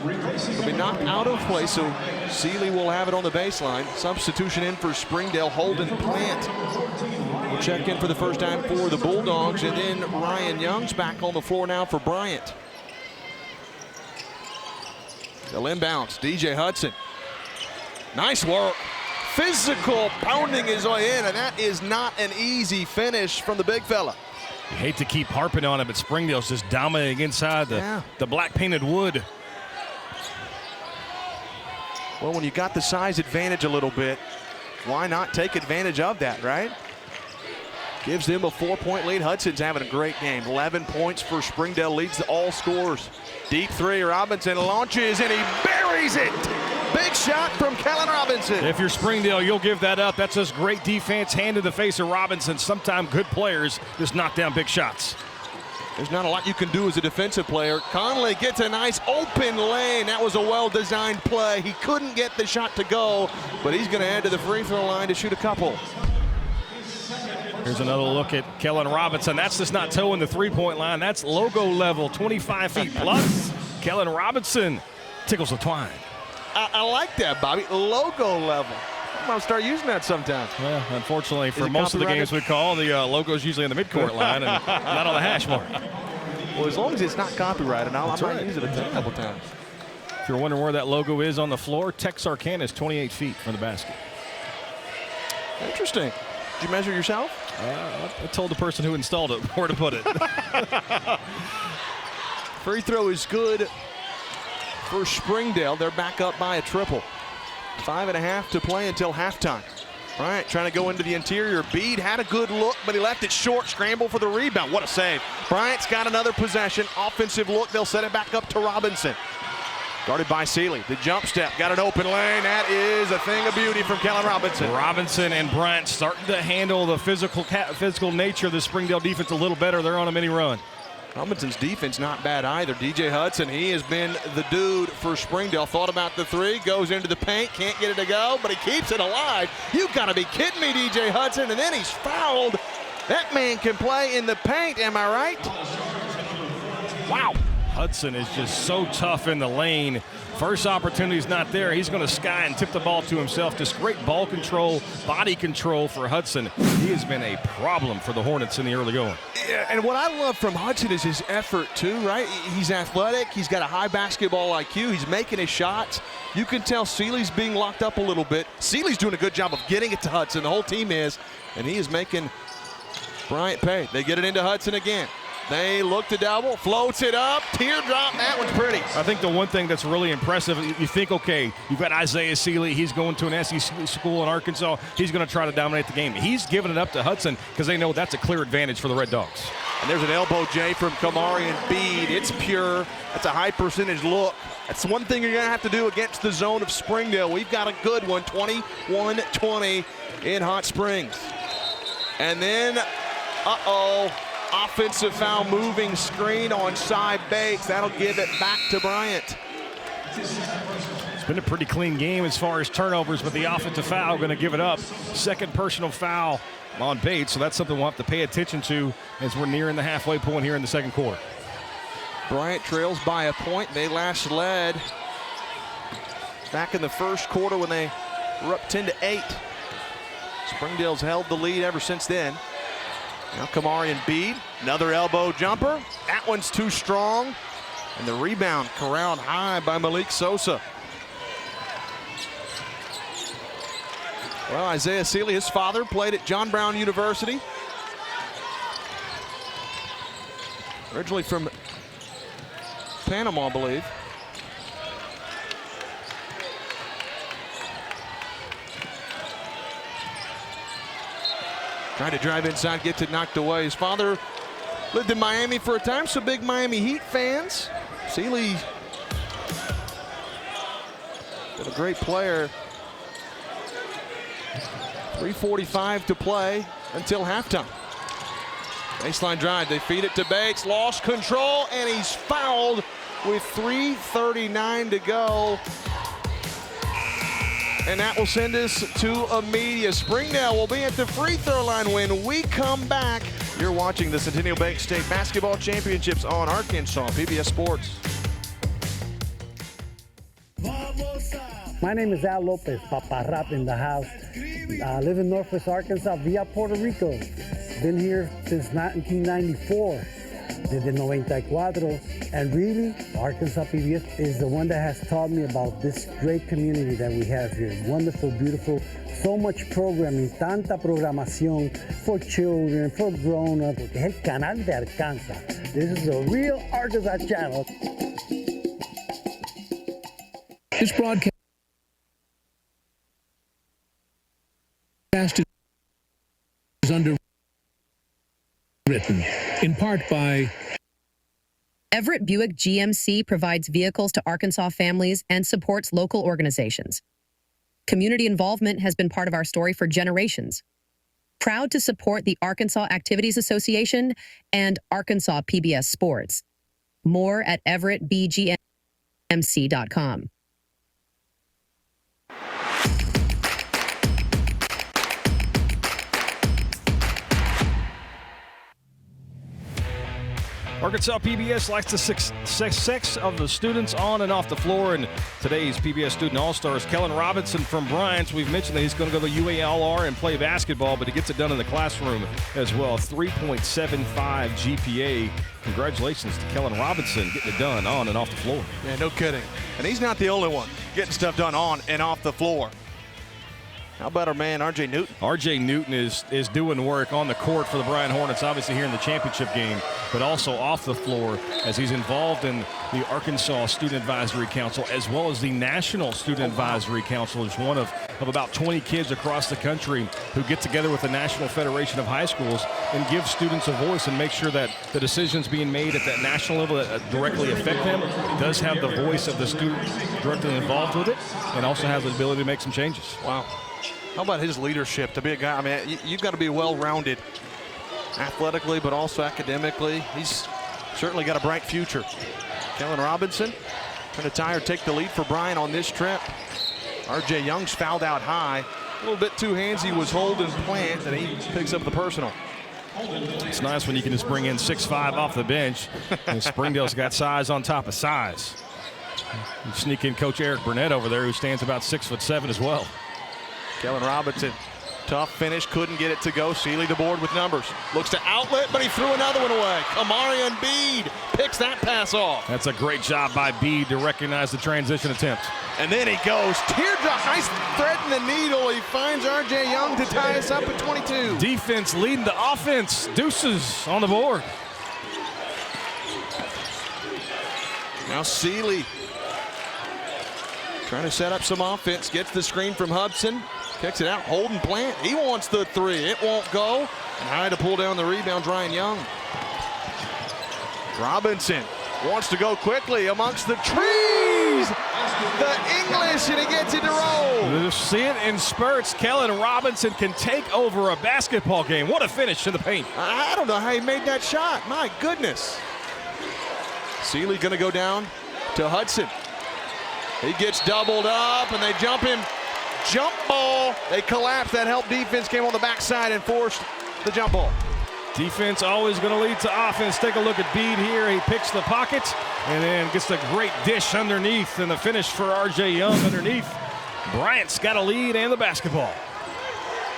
It'll be knocked out of play, so Seeley will have it on the baseline. Substitution in for Springdale, Holden Plant will check in for the first time for the Bulldogs, and then Ryan Young's back on the floor now for Bryant. They'll inbounds, DJ Hudson. Nice work. Physical pounding his way in, and that is not an easy finish from the big fella. You hate to keep harping on it, but Springdale's just dominating inside the black painted wood. Well, when you got the size advantage a little bit, why not take advantage of that, right? Gives them a 4-point lead. Hudson's having a great game. 11 points for Springdale, leads all scorers. Deep three, Robinson launches, and he buries it. Big shot from Kellen Robinson. If you're Springdale, you'll give that up. That's just great defense, hand in the face of Robinson. Sometimes good players just knock down big shots. There's not a lot you can do as a defensive player. Conley gets a nice open lane. That was a well-designed play. He couldn't get the shot to go, but he's going to head to the free throw line to shoot a couple. Here's another look at Kellen Robinson. That's just not toeing the three-point line. That's logo level, 25 feet plus. Kellen Robinson tickles the twine. I like that, Bobby. Logo level. I'm going to start using that sometime. Well, unfortunately, for most of the games we call, the logo's usually on the midcourt line and not on the hash mark. Well, as long as it's not copyrighted, I might use it a couple times. If you're wondering where that logo is on the floor, Texarkana is 28 feet from the basket. Interesting. Did you measure yourself? I told the person who installed it where to put it. Free throw is good for Springdale. They're back up by a triple. 5.5 to play until halftime. Bryant trying to go into the interior. Bede had a good look, but he left it short. Scramble for the rebound. What a save. Bryant's got another possession. Offensive look. They'll set it back up to Robinson. Guarded by Seeley. The jump step. Got an open lane. That is a thing of beauty from Kellen Robinson. Robinson and Bryant starting to handle the physical nature of the Springdale defense a little better. They're on a mini run. Robinson's defense not bad either. DJ Hudson, he has been the dude for Springdale. Thought about the three, goes into the paint, can't get it to go, but he keeps it alive. You've got to be kidding me, DJ Hudson. And then he's fouled. That man can play in the paint, am I right? Wow. Hudson is just so tough in the lane. First opportunity's not there. He's going to sky and tip the ball to himself. Just great ball control, body control for Hudson. He has been a problem for the Hornets in the early going. Yeah, and what I love from Hudson is his effort too, right? He's athletic. He's got a high basketball IQ. He's making his shots. You can tell Seeley's being locked up a little bit. Seeley's doing a good job of getting it to Hudson. The whole team is, and he is making Bryant pay. They get it into Hudson again. They look to double, floats it up, teardrop, that one's pretty. I think the one thing that's really impressive, you think, okay, you've got Isaiah Seeley, he's going to an SEC school in Arkansas, he's going to try to dominate the game. He's giving it up to Hudson because they know that's a clear advantage for the Red Dogs. And there's an elbow J from Kamarion Bede. It's pure. That's a high percentage look. That's one thing you're going to have to do against the zone of Springdale. We've got a good one, 21-20 in Hot Springs. And then, offensive foul, moving screen on Cy Bates. That'll give it back to Bryant. It's been a pretty clean game as far as turnovers, but the offensive foul going to give it up. Second personal foul on Bates, so that's something we'll have to pay attention to as we're nearing the halfway point here in the second quarter. Bryant trails by a point. They last led back in the first quarter when they were up 10-8. Springdale's held the lead ever since then. Now Kamarion Bede, another elbow jumper. That one's too strong. And the rebound corralled high by Malik Sosa. Well, Isaiah Seeley, his father, played at John Brown University. Originally from Panama, I believe. Trying to drive inside, gets it knocked away. His father lived in Miami for a time, so big Miami Heat fans. Seeley, been a great player. 3:45 to play until halftime. Baseline drive, they feed it to Bates, lost control, and he's fouled with 3:39 to go. And that will send us to a media. Springdale will be at the free throw line when we come back. You're watching the Centennial Bank State Basketball Championships on Arkansas PBS Sports. My name is Al Lopez, Papa Rap in the house. I live in Northwest Arkansas via Puerto Rico. Been here since 1994. Desde 94. And really, Arkansas PBS is the one that has taught me about this great community that we have here. Wonderful, beautiful, so much programming, tanta programación for children, for grown-ups. Es el canal de Arkansas. This is a real Arkansas channel. This broadcast is underwritten in part by Everett Buick GMC provides vehicles to Arkansas families and supports local organizations. Community involvement has been part of our story for generations. Proud to support the Arkansas Activities Association and Arkansas PBS Sports. More at everettbgmc.com. Arkansas PBS likes the success of the students on and off the floor, and today's PBS Student All-Stars, Kellen Robinson from Bryant. We've mentioned that he's going to go to UALR and play basketball, but he gets it done in the classroom as well. 3.75 GPA. Congratulations to Kellen Robinson getting it done on and off the floor. Yeah, no kidding. And he's not the only one getting stuff done on and off the floor. How about our man, R.J. Newton? R.J. Newton is doing work on the court for the Bryant Hornets, obviously here in the championship game, but also off the floor as he's involved in the Arkansas Student Advisory Council as well as the National Student Advisory Council. He's one of about 20 kids across the country who get together with the National Federation of High Schools and give students a voice and make sure that the decisions being made at that national level that directly affect them does have the voice of the student directly involved with it and also has the ability to make some changes. Wow. How about his leadership to be a guy? I mean, you've got to be well-rounded athletically, but also academically. He's certainly got a bright future. Kellen Robinson going to tie or take the lead for Bryant on this trip. R.J. Young's fouled out high. A little bit too handsy was holding Plant, and he picks up the personal. It's nice when you can just bring in 6'5" off the bench. And Springdale's got size on top of size. You sneak in Coach Eric Burnett over there, who stands about 6'7" as well. Kellen Robinson, tough finish, couldn't get it to go. Seeley to board with numbers. Looks to outlet, but he threw another one away. Kamarian Bede picks that pass off. That's a great job by Bede to recognize the transition attempt. And then he goes, teardrop, nice threading the needle. He finds R.J. Young to tie us up at 22. Defense leading the offense. Deuces on the board. Now Seeley trying to set up some offense. Gets the screen from Hudson. Kicks it out. Holden Plant. He wants the three. It won't go. And high to pull down the rebound, Ryan Young. Robinson wants to go quickly amongst the trees. The English, and he gets it to roll. You see it in spurts. Kellen Robinson can take over a basketball game. What a finish in the paint. I don't know how he made that shot. My goodness. Seeley going to go down to Hudson. He gets doubled up, and they jump him. Jump ball. They collapse. That help defense came on the backside and forced the jump ball. Defense always going to lead to offense. Take a look at Bede here. He picks the pocket and then gets the great dish underneath, and the finish for R.J. Young underneath. Bryant's got a lead and the basketball.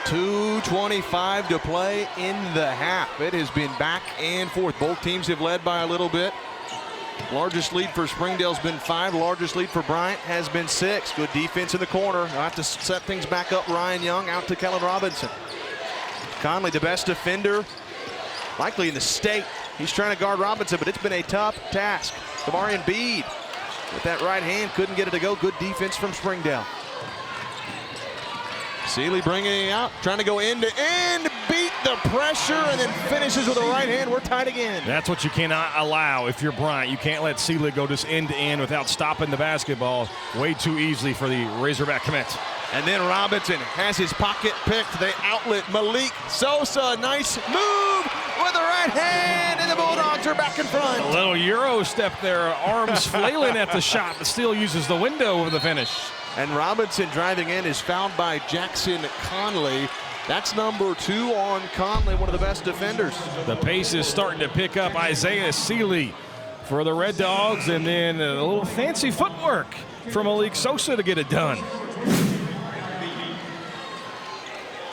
2:25 to play in the half. It has been back and forth. Both teams have led by a little bit. Largest lead for Springdale's been 5. Largest lead for Bryant has been 6. Good defense in the corner. I'll have to set things back up. Ryan Young out to Kellen Robinson. Conley, the best defender likely in the state. He's trying to guard Robinson, but it's been a tough task. Kamarian Bede with that right hand, couldn't get it to go. Good defense from Springdale. Seeley bringing it out, trying to go end to end, beat the pressure, and then finishes with a right hand. We're tied again. That's what you cannot allow if you're Bryant. You can't let Seeley go just end to end without stopping the basketball way too easily for the Razorback commit. And then Robinson has his pocket picked. They outlet Malik Sosa. Nice move with the right hand, and the Bulldogs are back in front. A little Euro step there, arms flailing at the shot, but still uses the window over the finish. And Robinson driving in is fouled by Jackson Conley. That's number 2 on Conley, one of the best defenders. The pace is starting to pick up. Isaiah Seeley for the Red Dogs, and then a little fancy footwork from Malik Sosa to get it done.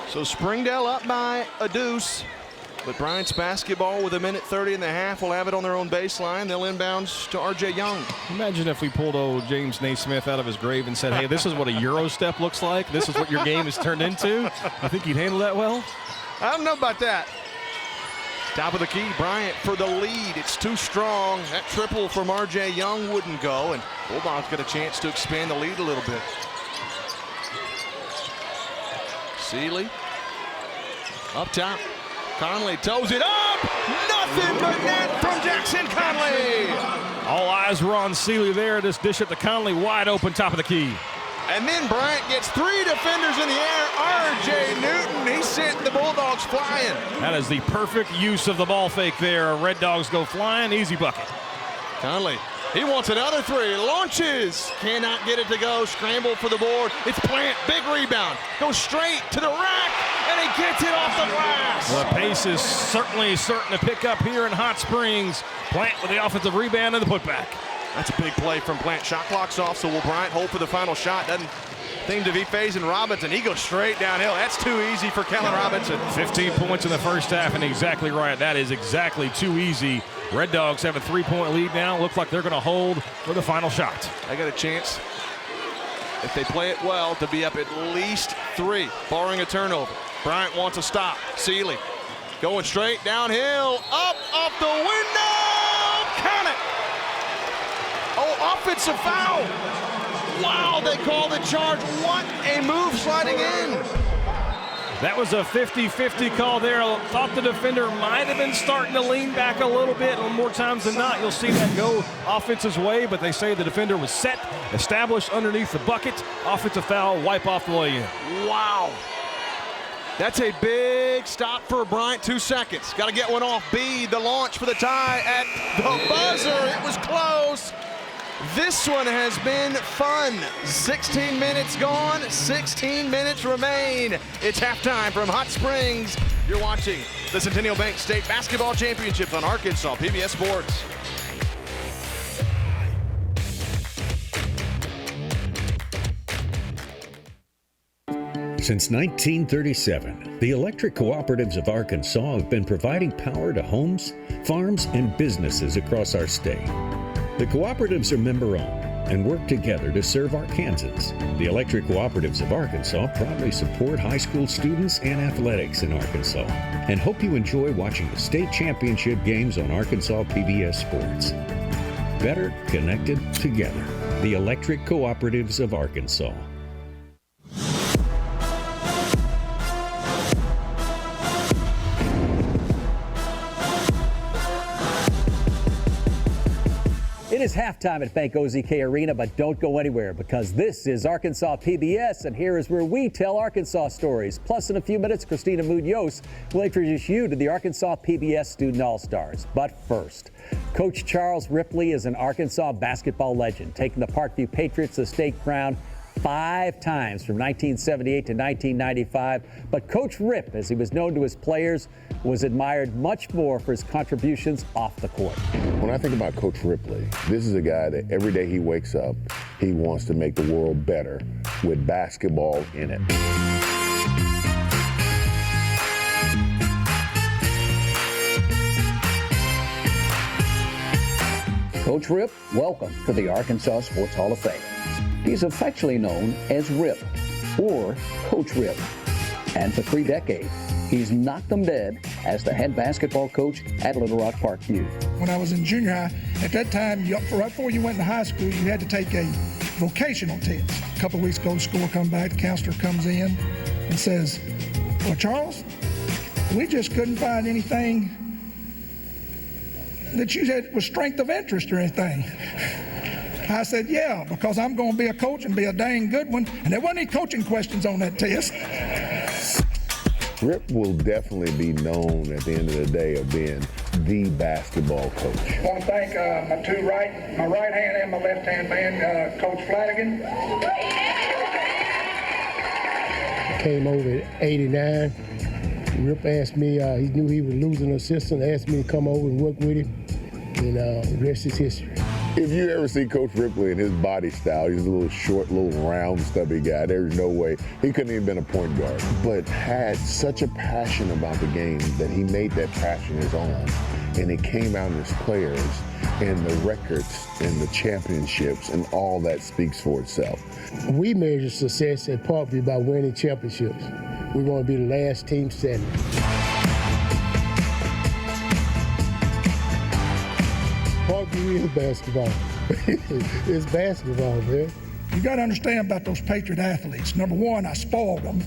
So Springdale up by a deuce, but Bryant's basketball with 1:30 in the half will have it on their own baseline. They'll inbounds to R.J. Young. Imagine if we pulled old James Naismith out of his grave and said, hey, this is what a Euro step looks like. This is what your game has turned into. I think he'd handle that well. I don't know about that. Top of the key, Bryant for the lead. It's too strong. That triple from R.J. Young wouldn't go, and Bulldogs get a chance to expand the lead a little bit. Seeley up top. Conley toes it up. Nothing but net from Jackson Conley. All eyes were on Seeley there. This dish at the Conley wide open top of the key. And then Bryant gets 3 defenders in the air. R.J. Newton, he sent the Bulldogs flying. That is the perfect use of the ball fake there. Red Dogs go flying. Easy bucket. Conley, he wants another 3. Launches. Cannot get it to go. Scramble for the board. It's Bryant. Big rebound. Goes straight to the rack, and he gets it off the glass. The pace is certainly starting to pick up here in Hot Springs. Plant with the offensive rebound and the putback. That's a big play from Plant. Shot clock's off, so will Bryant hold for the final shot? Doesn't seem to be phasing Robinson. He goes straight downhill. That's too easy for Kellen Robinson. 15 points in the first half, and exactly right. That is exactly too easy. Red Dogs have a 3-point lead now. Looks like they're going to hold for the final shot. They got a chance, if they play it well, to be up at least 3, barring a turnover. Bryant wants a stop. Seeley going straight downhill, up off the window. Count it. Oh, offensive foul. Wow, they call the charge. What a move sliding in. That was a 50-50 call there. I thought the defender might have been starting to lean back a little bit. More times than not, you'll see that go offense's way, but they say the defender was set, established underneath the bucket. Offensive foul, wipe off the way in. Wow. That's a big stop for Bryant. 2 seconds. Got to get one off. B, the launch for the tie at the buzzer. It was close. This one has been fun. 16 minutes gone, 16 minutes remain. It's halftime from Hot Springs. You're watching the Centennial Bank State Basketball Championships on Arkansas PBS Sports. Since 1937, the electric cooperatives of Arkansas have been providing power to homes, farms, and businesses across our state. The cooperatives are member-owned and work together to serve Arkansans. The Electric Cooperatives of Arkansas proudly support high school students and athletics in Arkansas and hope you enjoy watching the state championship games on Arkansas PBS Sports. Better connected together. The Electric Cooperatives of Arkansas. It is halftime at Bank OZK Arena, but don't go anywhere because this is Arkansas PBS, and here is where we tell Arkansas stories. Plus, in a few minutes, Christina Munoz will introduce you to the Arkansas PBS Student All-Stars. But first, Coach Charles Ripley is an Arkansas basketball legend, taking the Parkview Patriots to the state crown 5 times from 1978 to 1995. But Coach Rip, as he was known to his players, was admired much more for his contributions off the court. When I think about Coach Ripley, this is a guy that every day he wakes up, he wants to make the world better with basketball in it. Coach Rip, welcome to the Arkansas Sports Hall of Fame. He's affectionately known as Rip, or Coach Rip. And for 3 decades, he's knocked them dead as the head basketball coach at Little Rock Parkview. When I was in junior high, at that time, right before you went to high school, you had to take a vocational test. A couple of weeks ago, the score comes back, the counselor comes in and says, "Well, Charles, We just couldn't find anything that you said was strength of interest or anything. I said, yeah, because I'm going to be a coach and be a dang good one. And there wasn't any coaching questions on that test. Rip will definitely be known at the end of the day of being the basketball coach. I want to thank my right hand and my left hand man, Coach Flanagan. Came over at 89. Rip asked me, he knew he was losing an assistant, asked me to come over and work with him, and the rest is history. If you ever see Coach Ripley and his body style, he's a little short, little round, stubby guy. There's no way. He couldn't even been a point guard, but had such a passion about the game that he made that passion his own. And it came out in his players and the records and the championships, and all that speaks for itself. We measure success at Parkview by winning championships. We want to be the last team standing. Parkview is basketball. It's basketball, man. You got to understand about those Patriot athletes. Number one, I spoiled them.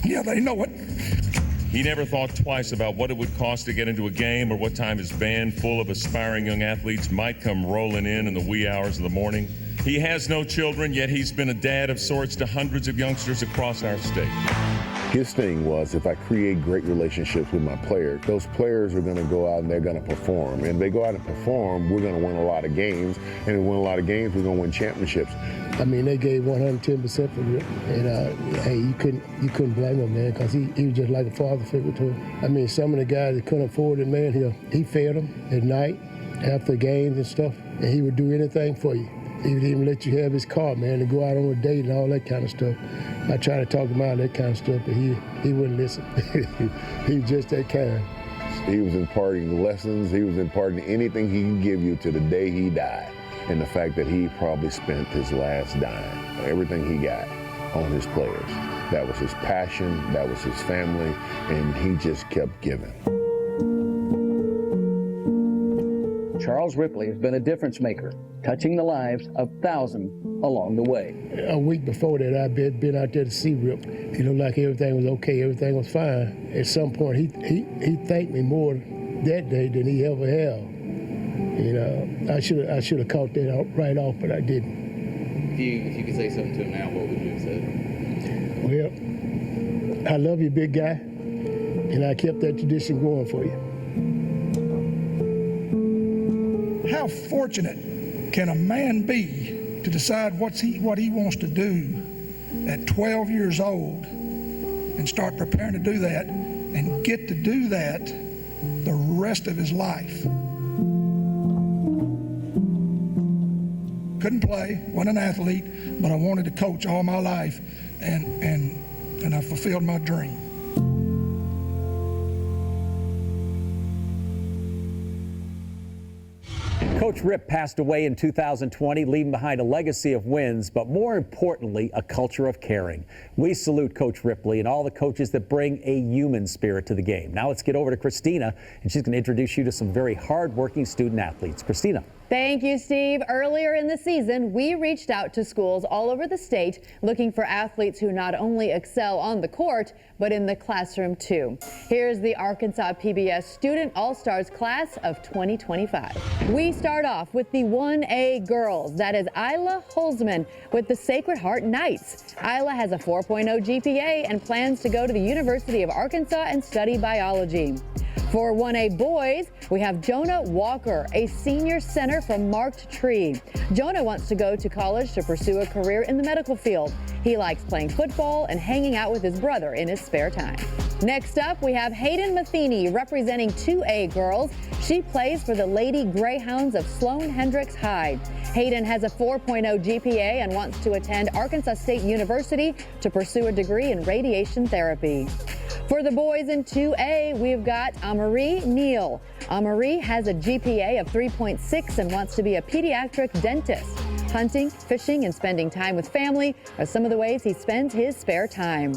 Yeah, they know it. He never thought twice about what it would cost to get into a game or what time his van full of aspiring young athletes might come rolling in the wee hours of the morning. He has no children, yet he's been a dad of sorts to hundreds of youngsters across our state. His thing was, if I create great relationships with my players, those players are going to go out and they're going to perform. And if they go out and perform, we're going to win a lot of games. And if we win a lot of games, we're going to win championships. I mean, they gave 110% for Rip. And, hey, you couldn't blame him, man, because he was just like a father figure to him. I mean, some of the guys that couldn't afford it, man, he fed them at night, after games and stuff, and he would do anything for you. He would even let you have his car, man, and go out on a date and all that kind of stuff. I tried to talk him out of that kind of stuff, but he wouldn't listen. He was just that kind. He was imparting lessons. He was imparting anything he could give you to the day he died. And the fact that he probably spent his last dime, everything he got, on his players. That was his passion, that was his family, and he just kept giving. Charles Ripley has been a difference maker, touching the lives of thousands along the way. A week before that, I'd been out there to see Rip. He looked like everything was okay, everything was fine. At some point, he thanked me more that day than he ever have. You know, I should have caught that right off, but I didn't. If you could say something to him now, what would you have said? Well, I love you, big guy, and I kept that tradition going for you. How fortunate can a man be to decide what he wants to do at 12 years old and start preparing to do that and get to do that the rest of his life? Couldn't play, wasn't an athlete, but I wanted to coach all my life, and I fulfilled my dream. Coach Rip passed away in 2020, leaving behind a legacy of wins, but more importantly, a culture of caring. We salute Coach Ripley and all the coaches that bring a human spirit to the game. Now let's get over to Christina, and she's going to introduce you to some very hard-working student athletes. Christina. Thank you, Steve. Earlier in the season, we reached out to schools all over the state looking for athletes who not only excel on the court, but in the classroom too. Here's the Arkansas PBS Student All-Stars class of 2025. We start off with the 1A girls. That is Isla Holzman with the Sacred Heart Knights. Isla has a 4.0 GPA and plans to go to the University of Arkansas and study biology. For 1A boys, we have Jonah Walker, a senior center from Marked Tree. Jonah wants to go to college to pursue a career in the medical field. He likes playing football and hanging out with his brother in his spare time. Next up, we have Hayden Matheny representing 2A girls. She plays for the Lady Greyhounds of Sloan Hendricks High. Hayden has a 4.0 GPA and wants to attend Arkansas State University to pursue a degree in radiation therapy. For the boys in 2A, we've got Amarie Neal. Amarie has a GPA of 3.6 and wants to be a pediatric dentist. Hunting, fishing, and spending time with family are some of the ways he spends his spare time.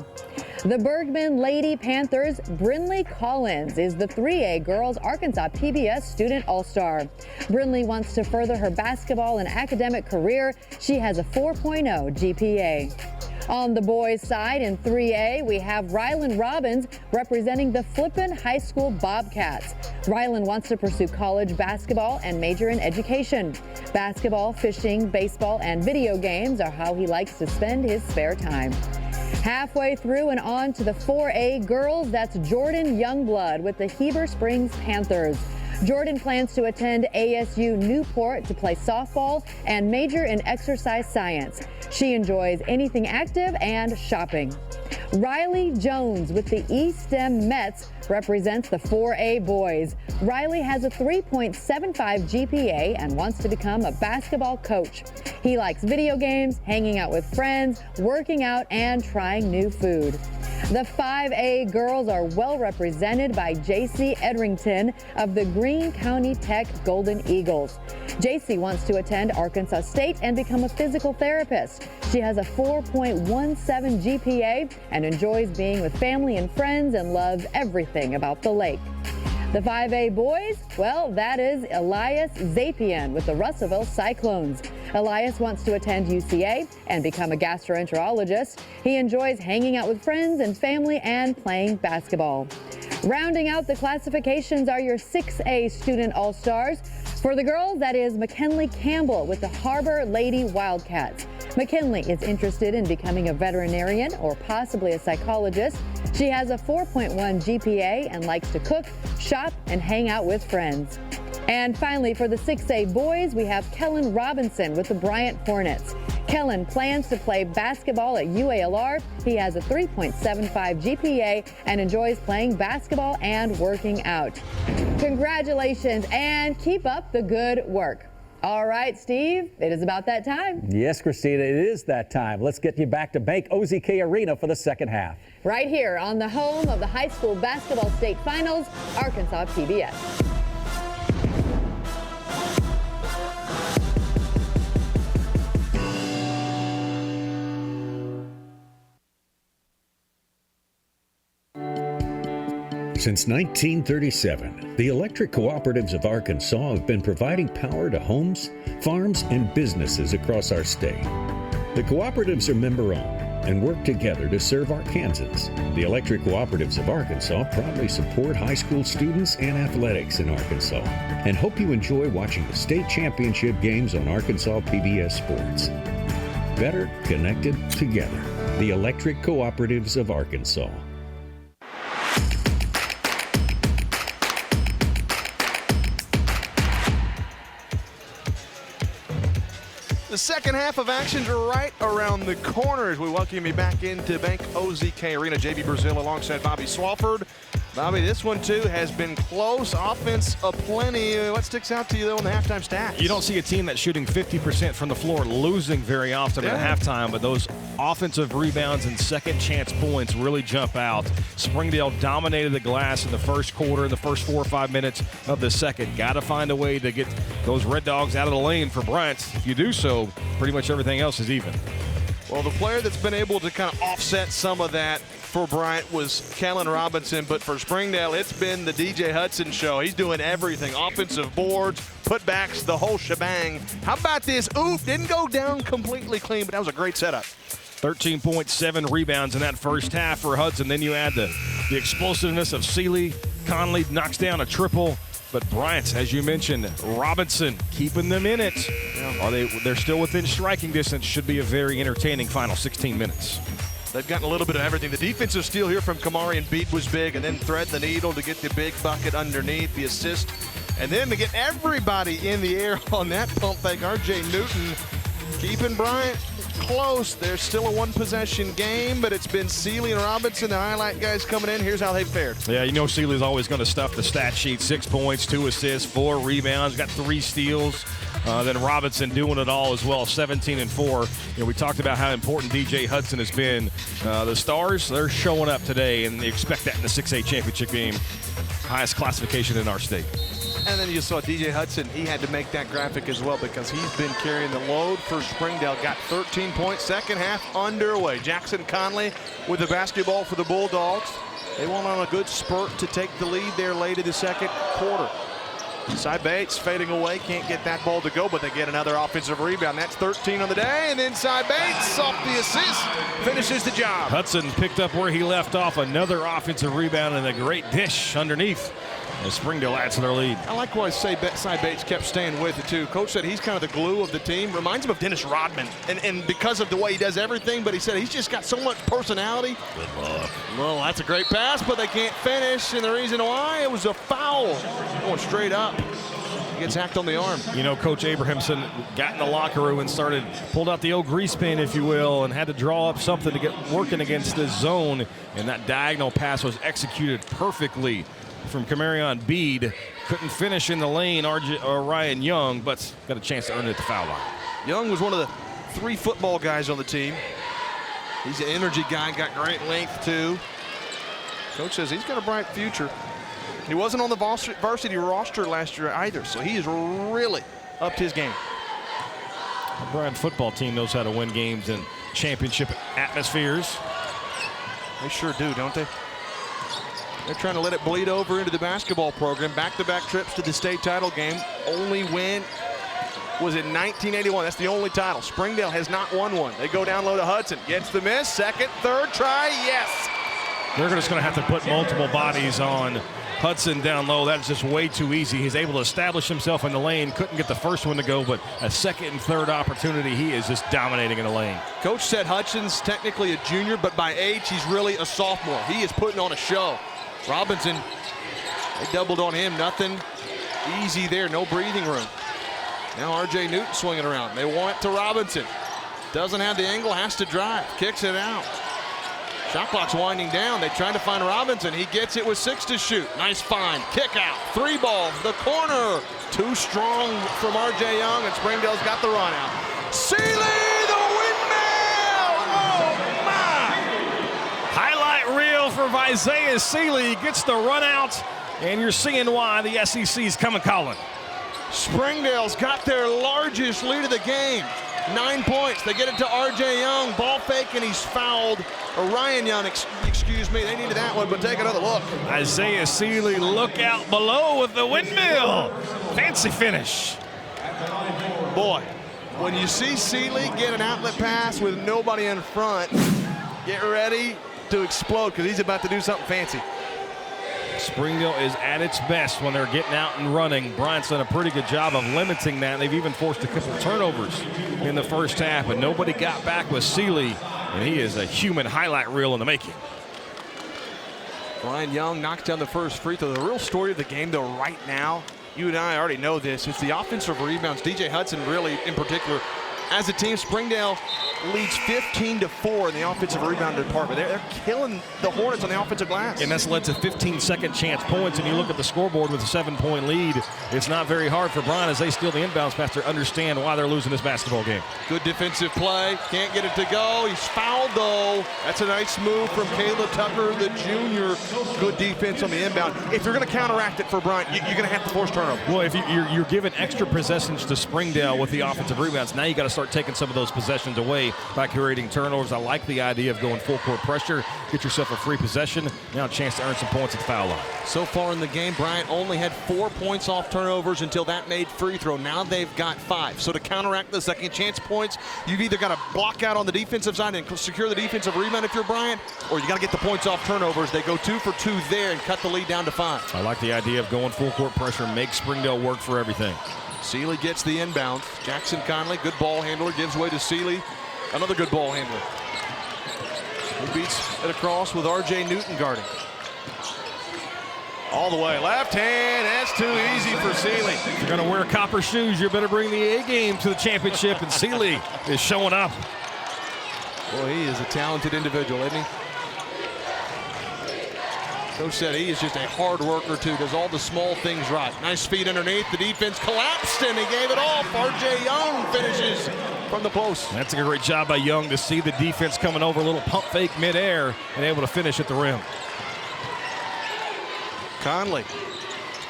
The Bergman Lady Panthers' Brinley Collins is the 3A girls Arkansas PBS Student All-Star. Brinley wants to further her basketball and academic career. She has a 4.0 GPA. On the boys' side in 3A, we have Rylan Robbins representing the Flippin High School Bobcats. Rylan wants to pursue college basketball and major in education. Basketball, fishing, baseball, and video games are how he likes to spend his spare time. Halfway through and on to the 4A girls, that's Jordan Youngblood with the Heber Springs Panthers. Jordan plans to attend ASU Newport to play softball and major in exercise science. She enjoys anything active and shopping. Riley Jones with the Eastham Mets represents the 4A boys. Riley has a 3.75 GPA and wants to become a basketball coach. He likes video games, hanging out with friends, working out, and trying new food. The 5A girls are well represented by JC Edrington of the Greene County Tech Golden Eagles. JC wants to attend Arkansas State and become a physical therapist. She has a 4.17 GPA and enjoys being with family and friends and loves everything about the lake. The 5A boys, well, that is Elias Zapian with the Russellville Cyclones. Elias wants to attend UCA and become a gastroenterologist. He enjoys hanging out with friends and family and playing basketball. Rounding out the classifications are your 6A student all-stars. For the girls, that is McKinley Campbell with the Harbor Lady Wildcats. McKinley is interested in becoming a veterinarian or possibly a psychologist. She has a 4.1 GPA and likes to cook, shop, and hang out with friends. And finally, for the 6A boys, we have Kellen Robinson with the Bryant Hornets. Kellen plans to play basketball at UALR. He has a 3.75 GPA and enjoys playing basketball and working out. Congratulations and keep up the good work. All right, Steve, it is about that time. Yes, Christina, it is that time. Let's get you back to Bank OZK Arena for the second half. Right here on the home of the high school basketball state finals, Arkansas PBS. Since 1937, the electric cooperatives of Arkansas have been providing power to homes, farms, and businesses across our state. The cooperatives are member-owned and work together to serve Arkansans. The electric cooperatives of Arkansas proudly support high school students and athletics in Arkansas and hope you enjoy watching the state championship games on Arkansas PBS Sports. Better connected together. The electric cooperatives of Arkansas. The second half of action's right around the corner as we welcome you back into Bank OZK Arena. JB Brazil alongside Bobby Swafford. Bobby, this one too has been close. Offense aplenty. What sticks out to you though in the halftime stats? You don't see a team that's shooting 50% from the floor losing very often at halftime, but those offensive rebounds and second chance points really jump out. Springdale dominated the glass in the first quarter, the first 4 or 5 minutes of the second. Got to find a way to get those Red Dogs out of the lane for Bryant. If you do so, pretty much everything else is even. Well, the player that's been able to kind of offset some of that for Bryant was Kellen Robinson, but for Springdale, it's been the DJ Hudson show. He's doing everything, offensive boards, putbacks, the whole shebang. How about this? Oof, didn't go down completely clean, but that was a great setup. 13.7 rebounds in that first half for Hudson. Then you add the explosiveness of Seeley. Conley knocks down a triple. But Bryant, as you mentioned, Robinson keeping them in it. They're still within striking distance. Should be a very entertaining final 16 minutes. They've gotten a little bit of everything. The defensive steal here from Kamari and Beat was big, and then thread the needle to get the big bucket underneath, the assist, and then to get everybody in the air on that pump fake. R.J. Newton keeping Bryant close. There's still a one-possession game, but it's been Seeley and Robinson, the highlight guys coming in. Here's how they've fared. Yeah, you know Seeley's always going to stuff the stat sheet. 6 points, 2 assists, 4 rebounds, got 3 steals. Then Robinson doing it all as well, 17 and 4. We talked about how important DJ Hudson has been. The Stars, they're showing up today, and they expect that in the 6A championship game. Highest classification in our state. And then you saw DJ Hudson. He had to make that graphic as well because he's been carrying the load for Springdale. Got 13 points, second half underway. Jackson Conley with the basketball for the Bulldogs. They went on a good spurt to take the lead there late in the second quarter. Cy Bates fading away, can't get that ball to go, but they get another offensive rebound. That's 13 on the day, and then Cy Bates off the assist finishes the job. Hudson picked up where he left off, another offensive rebound and a great dish underneath as Springdale adds to their lead. I like why Cy Bates kept staying with it too. Coach said he's kind of the glue of the team. Reminds him of Dennis Rodman, and because of the way he does everything, but he said he's just got so much personality. Good luck. Well, that's a great pass, but they can't finish, and the reason why, it was a foul. Going straight up. He gets hacked on the arm. You know, Coach Abrahamson got in the locker room and pulled out the old grease pen, if you will, and had to draw up something to get working against this zone, and that diagonal pass was executed perfectly from Camarion Bede. Couldn't finish in the lane, Ryan Young, but got a chance to earn it at the foul line. Young was one of the 3 football guys on the team. He's an energy guy, got great length too. Coach says he's got a bright future. He wasn't on the varsity roster last year either, so he has really upped his game. The Bryant football team knows how to win games in championship atmospheres. They sure do, don't they? They're trying to let it bleed over into the basketball program. Back-to-back trips to the state title game. Only win was in 1981. That's the only title. Springdale has not won one. They go down low to Hudson. Gets the miss. Second, third try. Yes. They're just going to have to put multiple bodies on Hudson down low. That's just way too easy. He's able to establish himself in the lane. Couldn't get the first one to go, but a second and third opportunity, he is just dominating in the lane. Coach said Hudson's technically a junior, but by age, he's really a sophomore. He is putting on a show. Robinson, they doubled on him. Nothing easy there. No breathing room. Now R.J. Newton swinging around. They want it to Robinson. Doesn't have the angle, has to drive. Kicks it out. Shot clock's winding down. They tried to find Robinson. He gets it with 6 to shoot. Nice find. Kick out. 3 ball. The corner. Too strong from R.J. Young, and Springdale's got the run out. Seeley, the windmill! Oh, my! Highlight reel for Isaiah Seeley. Gets the run out, and you're seeing why the SEC's coming calling. Springdale's got their largest lead of the game. 9 points. They get it to R.J. Young. Ball fake, and he's fouled. Or Ryan Young, excuse me. They needed that one, but take another look. Isaiah Seeley, look out below with the windmill. Fancy finish. Boy, when you see Seeley get an outlet pass with nobody in front, get ready to explode because he's about to do something fancy. Springdale is at its best when they're getting out and running. Bryant's done a pretty good job of limiting that. They've even forced a couple of turnovers in the first half, but nobody got back with Seeley, and he is a human highlight reel in the making. Ryan Young knocks down the first free throw. The real story of the game, though, right now, you and I already know this, it's the offensive rebounds. DJ Hudson really, in particular, as a team, Springdale leads 15-4 in the offensive rebound department. They're killing the Hornets on the offensive glass. And that's led to 15 second chance points. And you look at the scoreboard with a 7-point lead, it's not very hard for Bryant as they steal the inbounds pass to understand why they're losing this basketball game. Good defensive play. Can't get it to go. He's fouled, though. That's a nice move from Caleb Tucker, the junior. Good defense on the inbound. If you're going to counteract it for Bryant, you're going to have to force turnover. Well, if you're giving extra possessions to Springdale with the offensive rebounds, now you got to start taking some of those possessions away by creating turnovers. I like the idea of going full court pressure. Get yourself a free possession. Now a chance to earn some points at the foul line. So far in the game, Bryant only had 4 points off turnovers until that made free throw. Now they've got 5. So to counteract the second chance points, you've either got to block out on the defensive side and secure the defensive rebound if you're Bryant, or you got to get the points off turnovers. They go 2 for 2 there and cut the lead down to 5. I like the idea of going full court pressure, make Springdale work for everything. Seeley gets the inbound. Jackson Conley, good ball handler, gives way to Seeley. Another good ball handler. He beats it across with R.J. Newton guarding. All the way, left hand, that's too easy for Seeley. If you're gonna wear copper shoes, you better bring the A game to the championship, and Seeley is showing up. Boy, he is a talented individual, isn't he? Coach said he is just a hard worker, too. Does all the small things right. Nice feed underneath. The defense collapsed, and he gave it off. R.J. Young finishes from the post. That's a great job by Young to see the defense coming over, a little pump fake midair, and able to finish at the rim. Conley,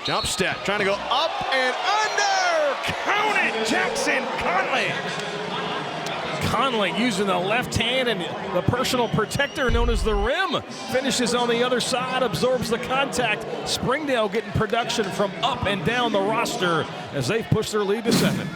jump step, trying to go up and under. Count it, Jackson Conley. Conley using the left hand and the personal protector known as the rim. Finishes on the other side, absorbs the contact. Springdale getting production from up and down the roster as they've pushed their lead to 7.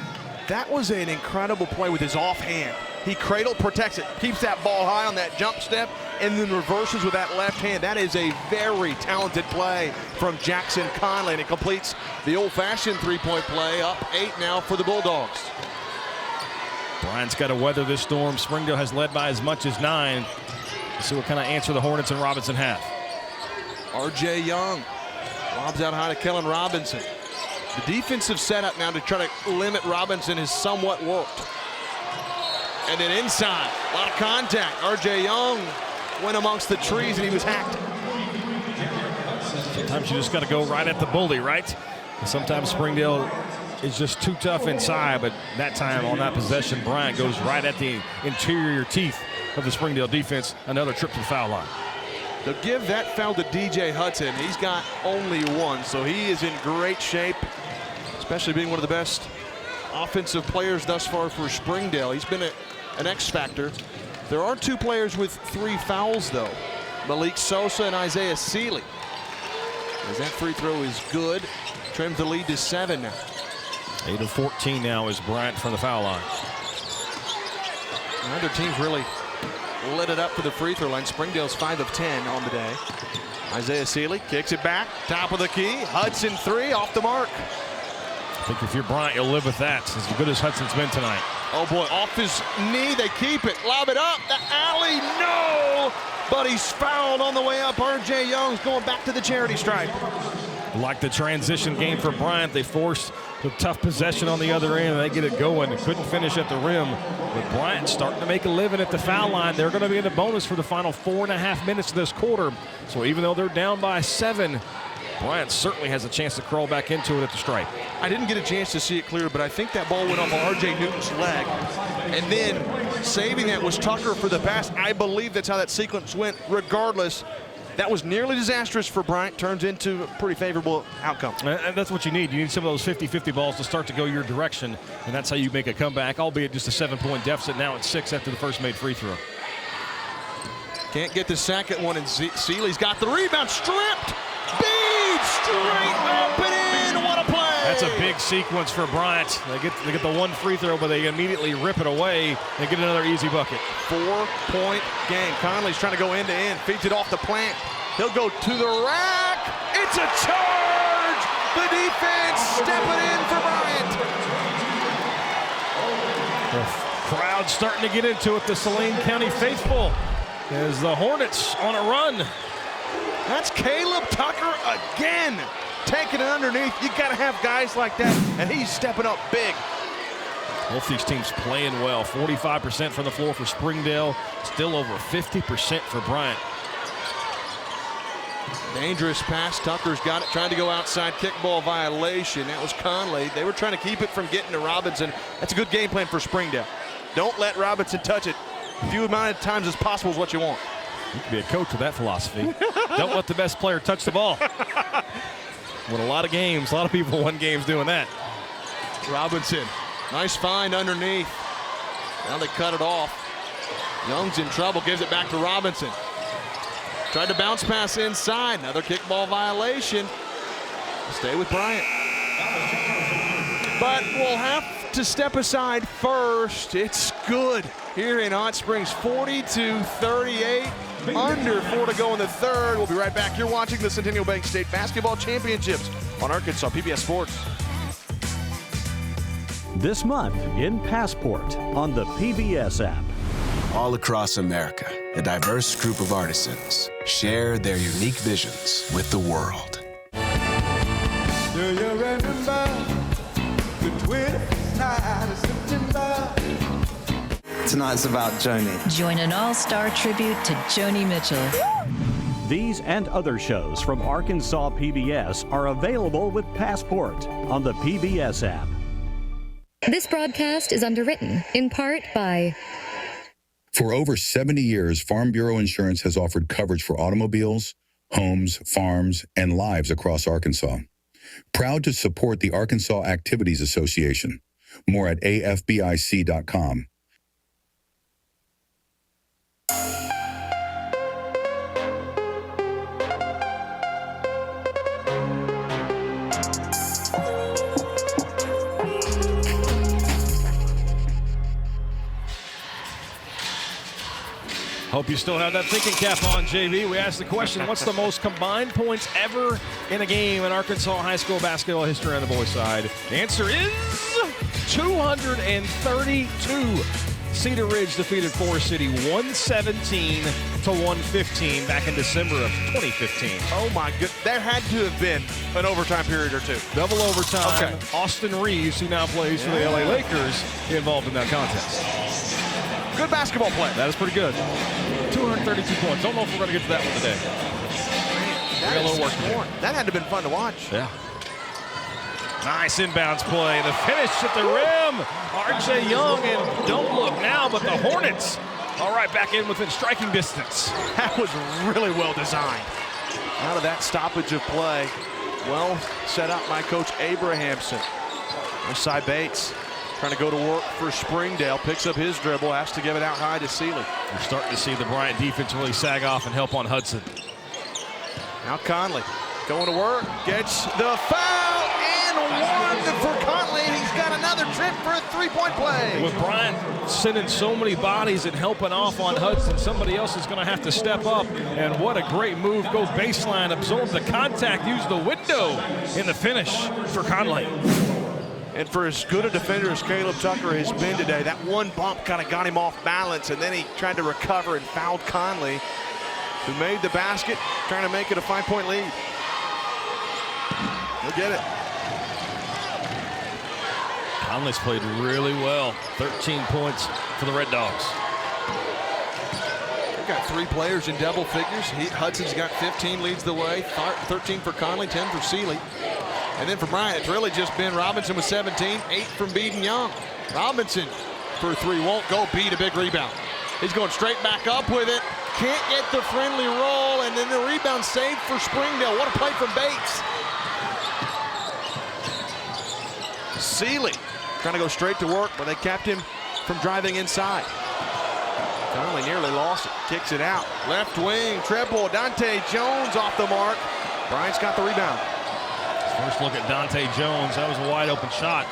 That was an incredible play with his offhand. He cradle protects it, keeps that ball high on that jump step, and then reverses with that left hand. That is a very talented play from Jackson Conley, and it completes the old-fashioned three-point play. Up 8 now for the Bulldogs. Bryant's got to weather this storm. Springdale has led by as much as 9. Let's see what kind of answer the Hornets and Robinson have. R.J. Young lobs out high to Kellen Robinson. The defensive setup now to try to limit Robinson has somewhat worked. And then inside, a lot of contact. R.J. Young went amongst the trees and he was hacked. Sometimes you just got to go right at the bully, right? And sometimes Springdale is just too tough inside, but that time on that possession, Bryant goes right at the interior teeth of the Springdale defense. Another trip to the foul line. They'll give that foul to DJ Hudson. He's got only 1, so he is in great shape, especially being one of the best offensive players thus far for Springdale. He's been an X factor. There are 2 players with 3 fouls, though. Malik Sosa and Isaiah Seeley. As that free throw is good, trims the lead to 7 now. 8 of 14 now is Bryant from the foul line. Neither team's really lit it up for the free throw line. Springdale's 5 of 10 on the day. Isaiah Seeley kicks it back, top of the key. Hudson 3 off the mark. I think if you're Bryant, you'll live with that. As good as Hudson's been tonight. Oh boy, off his knee, they keep it. Lob it up, the alley, no! But he's fouled on the way up. R.J. Young's going back to the charity stripe. Like the transition game for Bryant, they forced the tough possession on the other end, and they get it going. Couldn't finish at the rim, but Bryant starting to make a living at the foul line. They're going to be in the bonus for the final 4.5 minutes of this quarter. So even though they're down by 7, Bryant certainly has a chance to crawl back into it at the stripe. I didn't get a chance to see it clear, but I think that ball went off of R.J. Newton's leg. And then saving that was Tucker for the pass. I believe that's how that sequence went. Regardless, that was nearly disastrous for Bryant. Turns into a pretty favorable outcome. And that's what you need. You need some of those 50-50 balls to start to go your direction, and that's how you make a comeback, albeit just a 7-point deficit. Now it's 6 after the first made free throw. Can't get the second one, and Seeley's got the rebound. Stripped! Bead straight up and in. What a play! That's a big sequence for Bryant. They get the 1 free throw, but they immediately rip it away and get another easy bucket. 4-point game. Conley's trying to go end to end. Feeds it off the plant. He'll go to the rack. It's a charge. The defense stepping in for Bryant. The crowd starting to get into it. The Saline County faithful as the Hornets on a run. That's Caleb Tucker again. Taking it underneath. You got to have guys like that, and he's stepping up big. Both these teams playing well. 45% from the floor for Springdale. Still over 50% for Bryant. Dangerous pass. Tucker's got it. Trying to go outside. Kickball violation. That was Conley. They were trying to keep it from getting to Robinson. That's a good game plan for Springdale. Don't let Robinson touch it. Few amount of times as possible is what you want. You could be a coach with that philosophy. Don't let the best player touch the ball. With a lot of games, a lot of people won games doing that. Robinson, nice find underneath. Now they cut it off. Young's in trouble, gives it back to Robinson. Tried to bounce pass inside. Another kickball violation. Stay with Bryant. But we'll have to step aside first. It's good here in Hot Springs, 42-38. Under 4 to go in the third. We'll be right back. You're watching the Centennial Bank State Basketball Championships on Arkansas PBS Sports. This month in Passport on the PBS app. All across America, a diverse group of artisans share their unique visions with the world. Do you remember the 29th of September? Tonight's about Joni. Join an all-star tribute to Joni Mitchell. These and other shows from Arkansas PBS are available with Passport on the PBS app. This broadcast is underwritten in part by... For over 70 years, Farm Bureau Insurance has offered coverage for automobiles, homes, farms, and lives across Arkansas. Proud to support the Arkansas Activities Association. More at afbic.com. Hope you still have that thinking cap on, JV. We asked the question, what's the most combined points ever in a game in Arkansas high school basketball history on the boys' side? The answer is 232. Cedar Ridge defeated Forest City 117 to 115 back in December of 2015. Oh my goodness, there had to have been an overtime period or two. Double overtime. Okay. Austin Reeves, who now plays for the LA Lakers, involved in that contest. Good basketball play. That is pretty good. 232 points. Don't know if we're going to get to that one today. That, a little work that had to have been fun to watch. Yeah. Nice inbounds play. The finish at the rim. RJ Young, and don't look now, but the Hornets all right back in within striking distance. That was really well designed. Out of that stoppage of play, well set up by Coach Abrahamson. Side Bates trying to go to work for Springdale. Picks up his dribble, has to give it out high to Seeley. We're starting to see the Bryant defense really sag off and help on Hudson. Now Conley going to work, gets the foul, and one for Conley. He's got another trip for a three-point play. With Bryant sending so many bodies and helping off on Hudson, somebody else is going to have to step up. And what a great move. Go baseline, absorb the contact, use the window in the finish for Conley. And for as good a defender as Caleb Tucker has been today, that one bump kind of got him off balance, and then he tried to recover and fouled Conley, who made the basket, trying to make it a 5-point lead. He'll get it. Conley's played really well. 13 points for the Red Dogs. We've got 3 players in double figures. Hudson's got 15, leads the way. 13 for Conley, 10 for Seeley. And then for Bryant, it's really just been Robinson with 17, 8 from Beaton Young. Robinson for 3, won't go. Beat a big rebound. He's going straight back up with it. Can't get the friendly roll, and then the rebound saved for Springdale. What a play from Bates. Seeley trying to go straight to work, but they kept him from driving inside. Conley nearly lost it. Kicks it out. Left wing, triple. Dante Jones off the mark. Bryant's got the rebound. First look at Dante Jones. That was a wide open shot.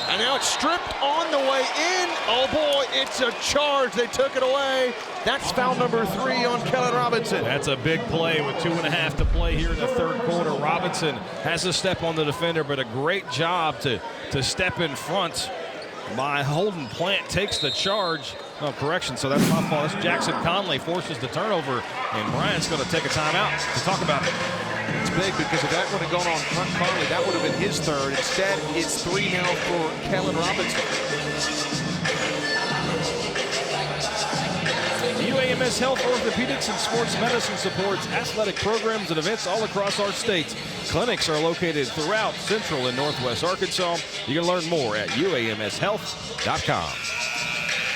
And now it's stripped on the way in. Oh boy, it's a charge. They took it away. That's foul number 3 on Kellen Robinson. That's a big play with 2.5 to play here in the third quarter. Robinson has to step on the defender, but a great job to step in front by Holden Plant. Takes the charge. Oh, correction, so that's my fault. That's Jackson Conley forces the turnover, and Bryant's going to take a timeout to talk about it. It's big because if that would have gone on Conley, that would have been his third. Instead, it's 3 now for Kellen Robinson. UAMS Health, Orthopedics, and Sports Medicine supports athletic programs and events all across our state. Clinics are located throughout Central and Northwest Arkansas. You can learn more at uamshealth.com.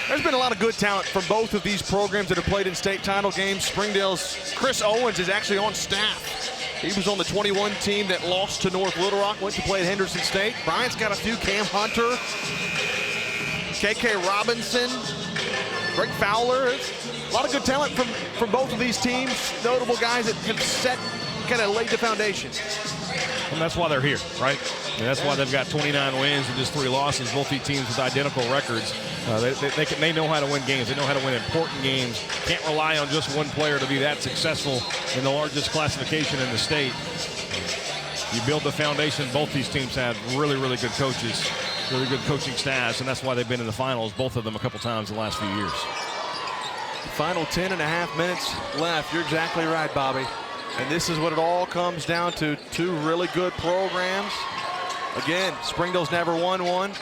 There's been a lot of good talent from both of these programs that have played in state title games. Springdale's Chris Owens is actually on staff. He was on the 21 team that lost to North Little Rock, went to play at Henderson State. Bryant's got a few. Cam Hunter, KK Robinson, Greg Fowler. A lot of good talent from both of these teams. Notable guys that have kind of laid the foundation. And that's why they're here, right? And that's why they've got 29 wins and just 3 losses. Both these teams with identical records. They know how to win games. They know how to win important games. Can't rely on just one player to be that successful in the largest classification in the state. You build the foundation. Both these teams have really, really good coaches, really good coaching staffs, and that's why they've been in the finals, both of them, a couple times in the last few years. Final 10.5 minutes left. You're exactly right, Bobby. And this is what it all comes down to. 2 really good programs. Again, Springdale's never won one.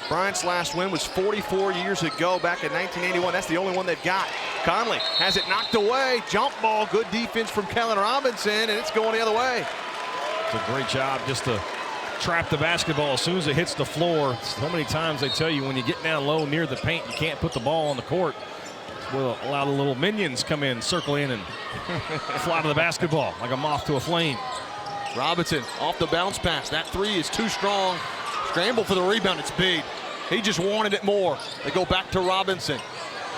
Bryant's last win was 44 years ago, back in 1981. That's the only one they've got. Conley has it knocked away. Jump ball, good defense from Kellen Robinson, and it's going the other way. It's a great job just to trap the basketball as soon as it hits the floor. So many times they tell you when you get down low near the paint, you can't put the ball on the court. We'll allow the little minions come in, circle in, and fly to the basketball like a moth to a flame. Robinson off the bounce pass. That 3 is too strong. Scramble for the rebound. It's Bede. He just wanted it more. They go back to Robinson.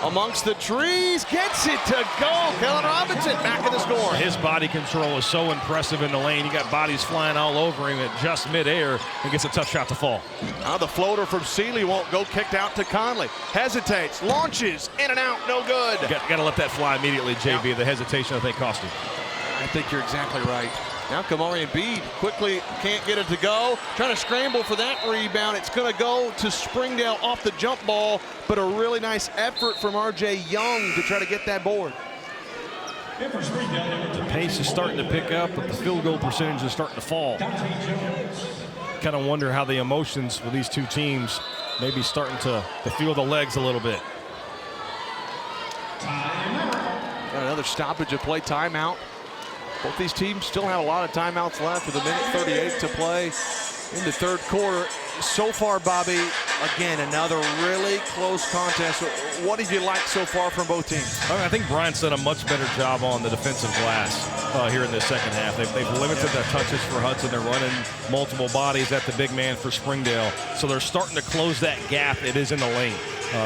amongst the trees, gets it to go. Kellen Robinson back in the score. His body control is so impressive in the lane. You got bodies flying all over him at just midair and gets a tough shot to fall. Now the floater from Seeley won't go, kicked out to Conley. Hesitates, launches, in and out, no good. Got to let that fly immediately, JB. Yeah. The hesitation, I think, cost him. I think you're exactly right. Now Kamari Embiid quickly can't get it to go. Trying to scramble for that rebound. It's going to go to Springdale off the jump ball, but a really nice effort from R.J. Young to try to get that board. The pace is starting to pick up, but the field goal percentage is starting to fall. Kind of wonder how the emotions with these two teams maybe starting to feel the legs a little bit. Got another stoppage of play, timeout. Both these teams still have a lot of timeouts left with 1:38 to play in the third quarter. So far, Bobby, again, another really close contest. What did you like so far from both teams? I think Bryant's done a much better job on the defensive glass here in the second half. They've limited their touches for Hudson. They're running multiple bodies at the big man for Springdale. So they're starting to close that gap. It is in the lane.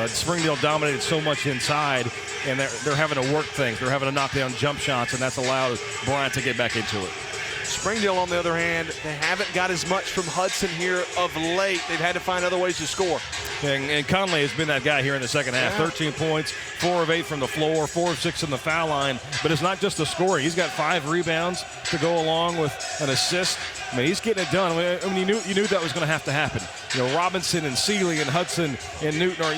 Springdale dominated so much inside, and they're having to work things. They're having to knock down jump shots, and that's allowed Bryant to get back into it. Springdale, on the other hand, they haven't got as much from Hudson here of late. They've had to find other ways to score. And Conley has been that guy here in the second half. Yeah. 13 points, 4 of 8 from the floor, 4 of 6 in the foul line. But it's not just the scoring. He's got 5 rebounds to go along with an assist. I mean, he's getting it done. I mean, you knew that was going to have to happen. You know, Robinson and Seeley and Hudson and Newton are,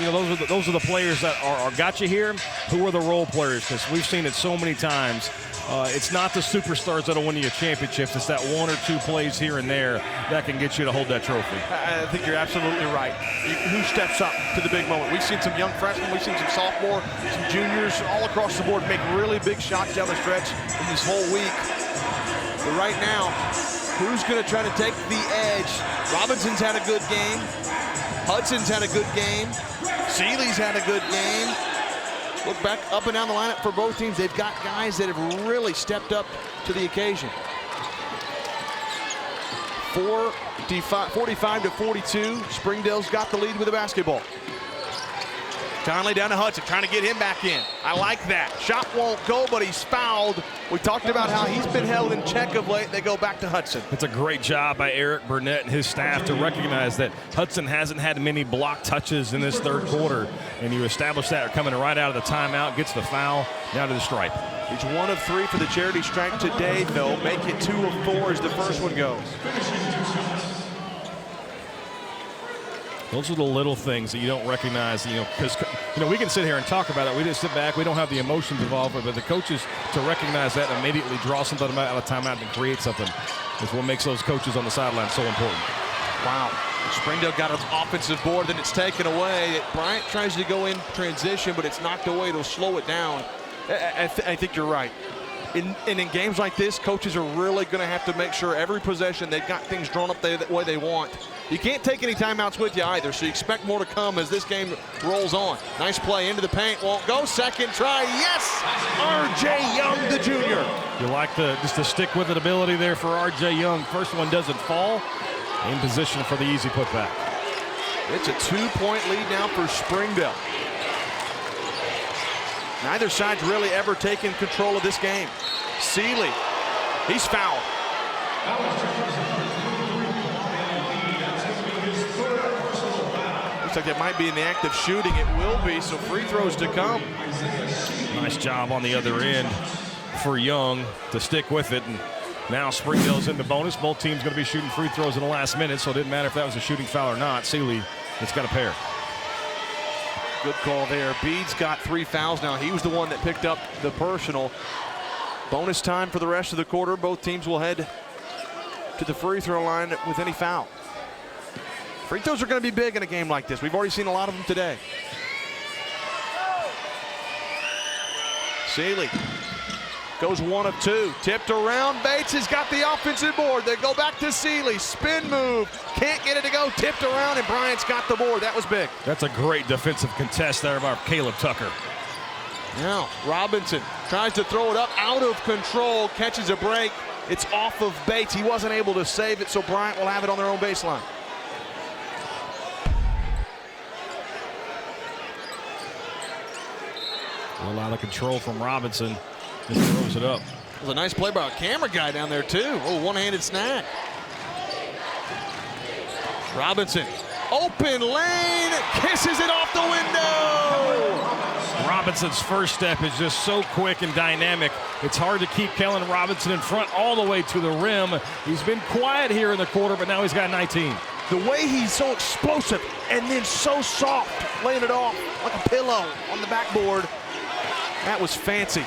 those are the players that are got you here. Who are the role players? Because we've seen it so many times. It's not the superstars that'll win you championships. It's that 1 or 2 plays here and there that can get you to hold that trophy. I think you're absolutely right. Who steps up to the big moment? We've seen some young freshmen, we've seen some sophomore, some juniors all across the board make really big shots down the stretch in this whole week. But right now, who's going to try to take the edge? Robinson's had a good game. Hudson's had a good game. Seeley's had a good game. Look back up and down the lineup for both teams. They've got guys that have really stepped up to the occasion. 45 to 42. Springdale's got the lead with the basketball. Conley down to Hudson, trying to get him back in. I like that. Shot won't go, but he's fouled. We talked about how he's been held in check of late. They go back to Hudson. It's a great job by Eric Burnett and his staff to recognize that Hudson hasn't had many block touches in this third quarter. And you establish that coming right out of the timeout, gets the foul, down to the stripe. He's 1 of 3 for the charity stripe today, though. Make it 2 of 4 as the first one goes. Those are the little things that you don't recognize, because we can sit here and talk about it. We just sit back. We don't have the emotions involved, but the coaches to recognize that and immediately draw something out of timeout and create something is what makes those coaches on the sideline so important. Wow. Springdale got an offensive board, then it's taken away. Bryant tries to go in transition, but it's knocked away. It'll slow it down. I think you're right. In games like this, coaches are really going to have to make sure every possession they've got things drawn up the way they want. You can't take any timeouts with you either, so you expect more to come as this game rolls on. Nice play into the paint, won't go. Second try, yes! R.J. Young, the junior. You like just the stick with it ability there for R.J. Young. First one doesn't fall. In position for the easy putback. It's a 2-point lead now for Springdale. Neither side's really ever taken control of this game. Seeley, he's fouled. Looks like it might be in the act of shooting. It will be, so free throws to come. Nice job on the other end for Young to stick with it. And now Springdale's in the bonus. Both teams going to be shooting free throws in the last minute, so it didn't matter if that was a shooting foul or not. Seeley has got a pair. Good call there. Bede's got 3 fouls now. He was the one that picked up the personal. Bonus time for the rest of the quarter. Both teams will head to the free throw line with any foul. Free throws are going to be big in a game like this. We've already seen a lot of them today. Seeley goes 1 of 2. Tipped around. Bates has got the offensive board. They go back to Seeley. Spin move. Can't get it to go. Tipped around, and Bryant's got the board. That was big. That's a great defensive contest there by Caleb Tucker. Now, Robinson tries to throw it up. Out of control. Catches a break. It's off of Bates. He wasn't able to save it, so Bryant will have it on their own baseline. A little out of control from Robinson. Just throws it up. It was a nice play by a camera guy down there, too. Oh, one-handed snag. Robinson, open lane, kisses it off the window. Robinson's first step is just so quick and dynamic. It's hard to keep Kellen Robinson in front all the way to the rim. He's been quiet here in the quarter, but now he's got 19. The way he's so explosive and then so soft, laying it off like a pillow on the backboard. That was fancy.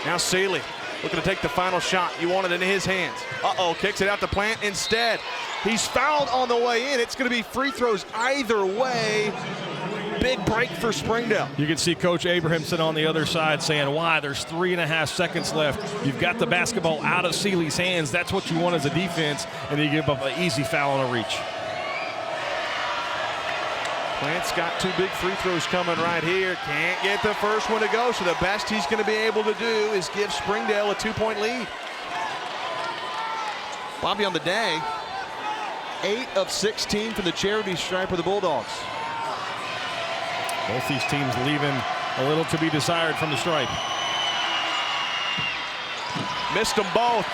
Now Sealy looking to take the final shot. You want it in his hands. Uh-oh, kicks it out to Plant instead. He's fouled on the way in. It's going to be free throws either way. Big break for Springdale. You can see Coach Abrahamson on the other side saying, why? There's 3.5 seconds left. You've got the basketball out of Sealy's hands. That's what you want as a defense, and you give up an easy foul on a reach. Plant's got 2 big free throws coming right here. Can't get the first one to go, so the best he's going to be able to do is give Springdale a 2-point lead. Bobby on the day, 8 of 16 from the charity stripe for the Bulldogs. Both these teams leaving a little to be desired from the stripe. Missed them both.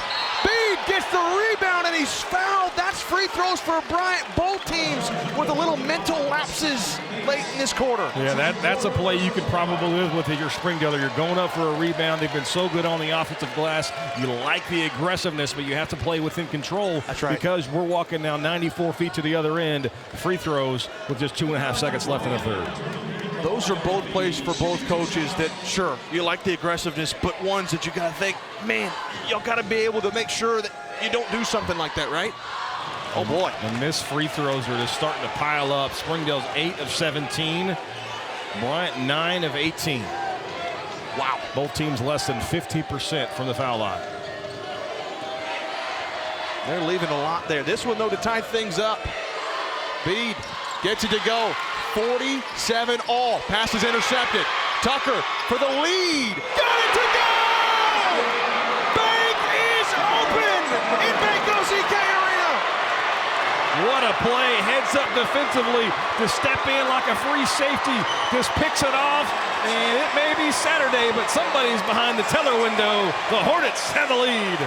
Bede gets the rebound and he's fouled. That's free throws for Bryant. Both teams with a little mental lapses late in this quarter. Yeah, that's a play you could probably live with if you're Springdale. You're going up for a rebound. They've been so good on the offensive glass. You like the aggressiveness, but you have to play within control. That's right. Because we're walking now 94 feet to the other end. Free throws with just 2.5 seconds left in the third. Those are both plays for both coaches that, sure, you like the aggressiveness, but ones that you got to think, man, you got to be able to make sure that you don't do something like that, right? Oh, boy. And missed free throws are just starting to pile up. Springdale's 8 of 17. Bryant 9 of 18. Wow. Both teams less than 50% from the foul line. They're leaving a lot there. This one, though, to tie things up. Bede gets it to go. 47 all. Pass is intercepted. Tucker for the lead. Got it to go! Bank is open in Bank-O-Z-K Arena. What a play. Heads up defensively to step in like a free safety. Just picks it off, and it may be Saturday, but somebody's behind the teller window. The Hornets have the lead.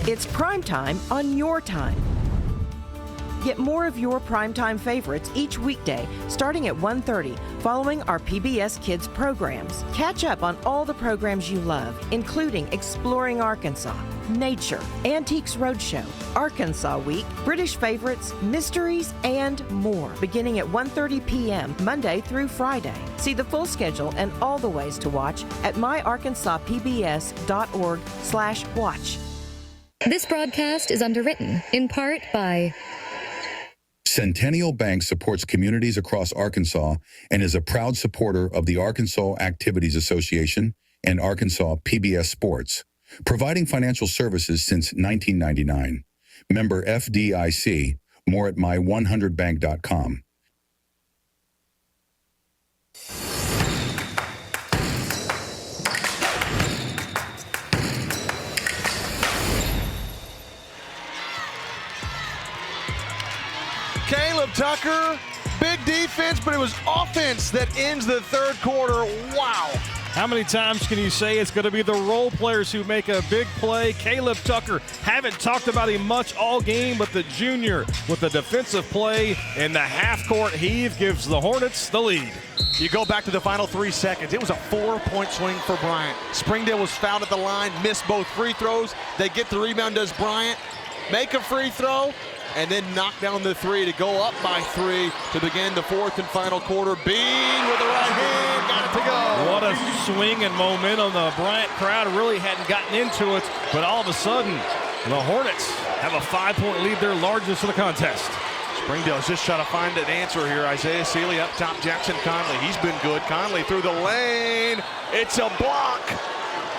It's primetime on your time. Get more of your primetime favorites each weekday starting at 1:30 following our PBS Kids programs. Catch up on all the programs you love, including Exploring Arkansas, Nature, Antiques Roadshow, Arkansas Week, British Favorites, Mysteries, and more, beginning at 1:30 p.m. Monday through Friday. See the full schedule and all the ways to watch at myarkansaspbs.org/watch. This broadcast is underwritten in part by Centennial Bank supports communities across Arkansas and is a proud supporter of the Arkansas Activities Association and Arkansas PBS Sports, providing financial services since 1999. Member FDIC. More at my100bank.com. Caleb Tucker, big defense, but it was offense that ends the third quarter. Wow. How many times can you say it's going to be the role players who make a big play? Caleb Tucker, haven't talked about him much all game, but the junior with the defensive play and the half-court heave gives the Hornets the lead. You go back to the final 3 seconds. It was a 4-point swing for Bryant. Springdale was fouled at the line, missed both free throws. They get the rebound, does Bryant make a free throw, and then knock down the three to go up by 3 to begin the fourth and final quarter. Bede with the right hand, got it to go. What a swing and momentum. The Bryant crowd really hadn't gotten into it, but all of a sudden, the Hornets have a 5-point lead, their largest of the contest. Springdale's just trying to find an answer here. Isaiah Sealy up top, Jackson Conley. He's been good. Conley through the lane. It's a block.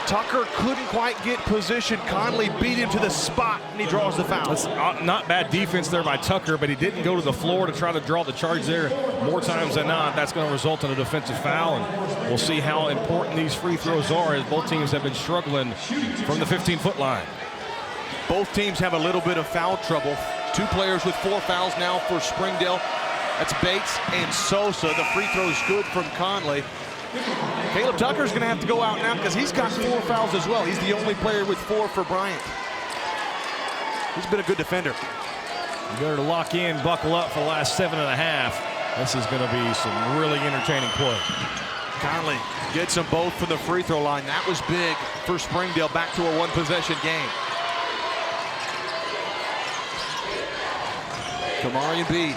Tucker couldn't quite get position. Conley beat him to the spot, and he draws the foul. That's not bad defense there by Tucker, but he didn't go to the floor to try to draw the charge there. More times than not, that's going to result in a defensive foul, and we'll see how important these free throws are as both teams have been struggling from the 15-foot line. Both teams have a little bit of foul trouble. 2 players with 4 fouls now for Springdale. That's Bates and Sosa. The free throw is good from Conley. Caleb Tucker's going to have to go out now because he's got 4 fouls as well. He's the only player with 4 for Bryant. He's been a good defender. You better to lock in, buckle up for the last 7.5. This is going to be some really entertaining play. Conley gets them both from the free throw line. That was big for Springdale, back to a 1-possession game. Kamarian B.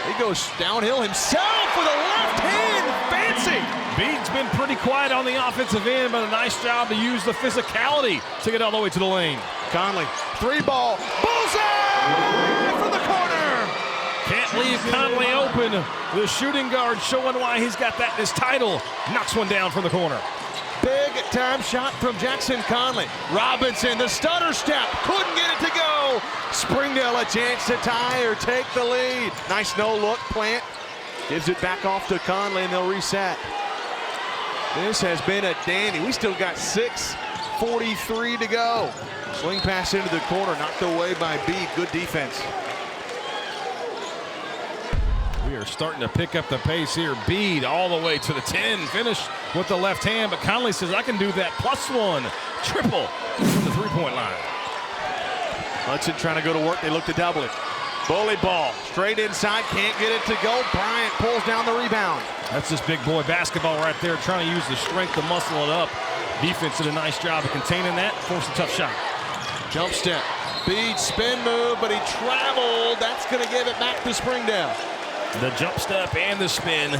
He goes downhill himself with a left hand. Fancy. Bede's been pretty quiet on the offensive end, but a nice job to use the physicality to get all the way to the lane. Conley, 3-ball. Bullseye from the corner. Can't leave Conley open. The shooting guard showing why he's got that in his title. Knocks one down from the corner. Big time shot from Jackson Conley. Robinson, the stutter step, couldn't get it to go. Springdale a chance to tie or take the lead. Nice no-look plant. Gives it back off to Conley, and they'll reset. This has been a dandy. We still got 6:43 to go. Swing pass into the corner, knocked away by Bede. Good defense. We are starting to pick up the pace here. Bede all the way to the 10. Finish with the left hand, but Conley says, I can do that. +1. Triple from the 3-point line. Hudson trying to go to work. They look to double it. Bully ball. Straight inside. Can't get it to go. Bryant pulls down the rebound. That's just big boy basketball right there. Trying to use the strength to muscle it up. Defense did a nice job of containing that. Forced a tough shot. Jump step. Bede spin move, but he traveled. That's going to give it back to Springdale. The jump step and the spin.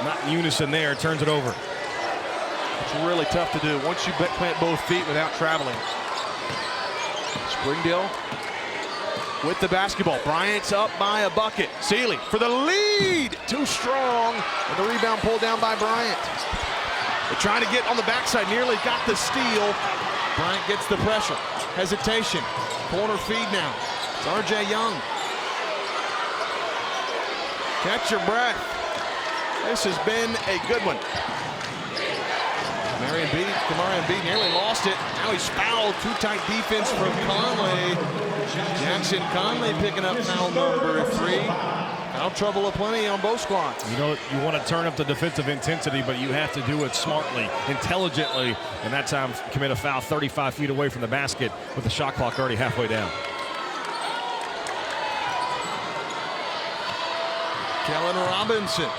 Not in unison there. Turns it over. It's really tough to do once you plant both feet without traveling. Springdale with the basketball. Bryant's up by a bucket. Seeley for the lead. Too strong. And the rebound pulled down by Bryant. They're trying to get on the backside. Nearly got the steal. Bryant gets the pressure. Hesitation. Corner feed now. It's R.J. Young. Catch your breath. This has been a good one. Kamarian Bede nearly lost it. Now he's fouled. Too tight defense from Conley. Jackson Conley picking up foul number 3. Foul trouble aplenty on both squads. You know, you want to turn up the defensive intensity, but you have to do it smartly, intelligently, and that time commit a foul 35 feet away from the basket with the shot clock already halfway down. Kellen Robinson.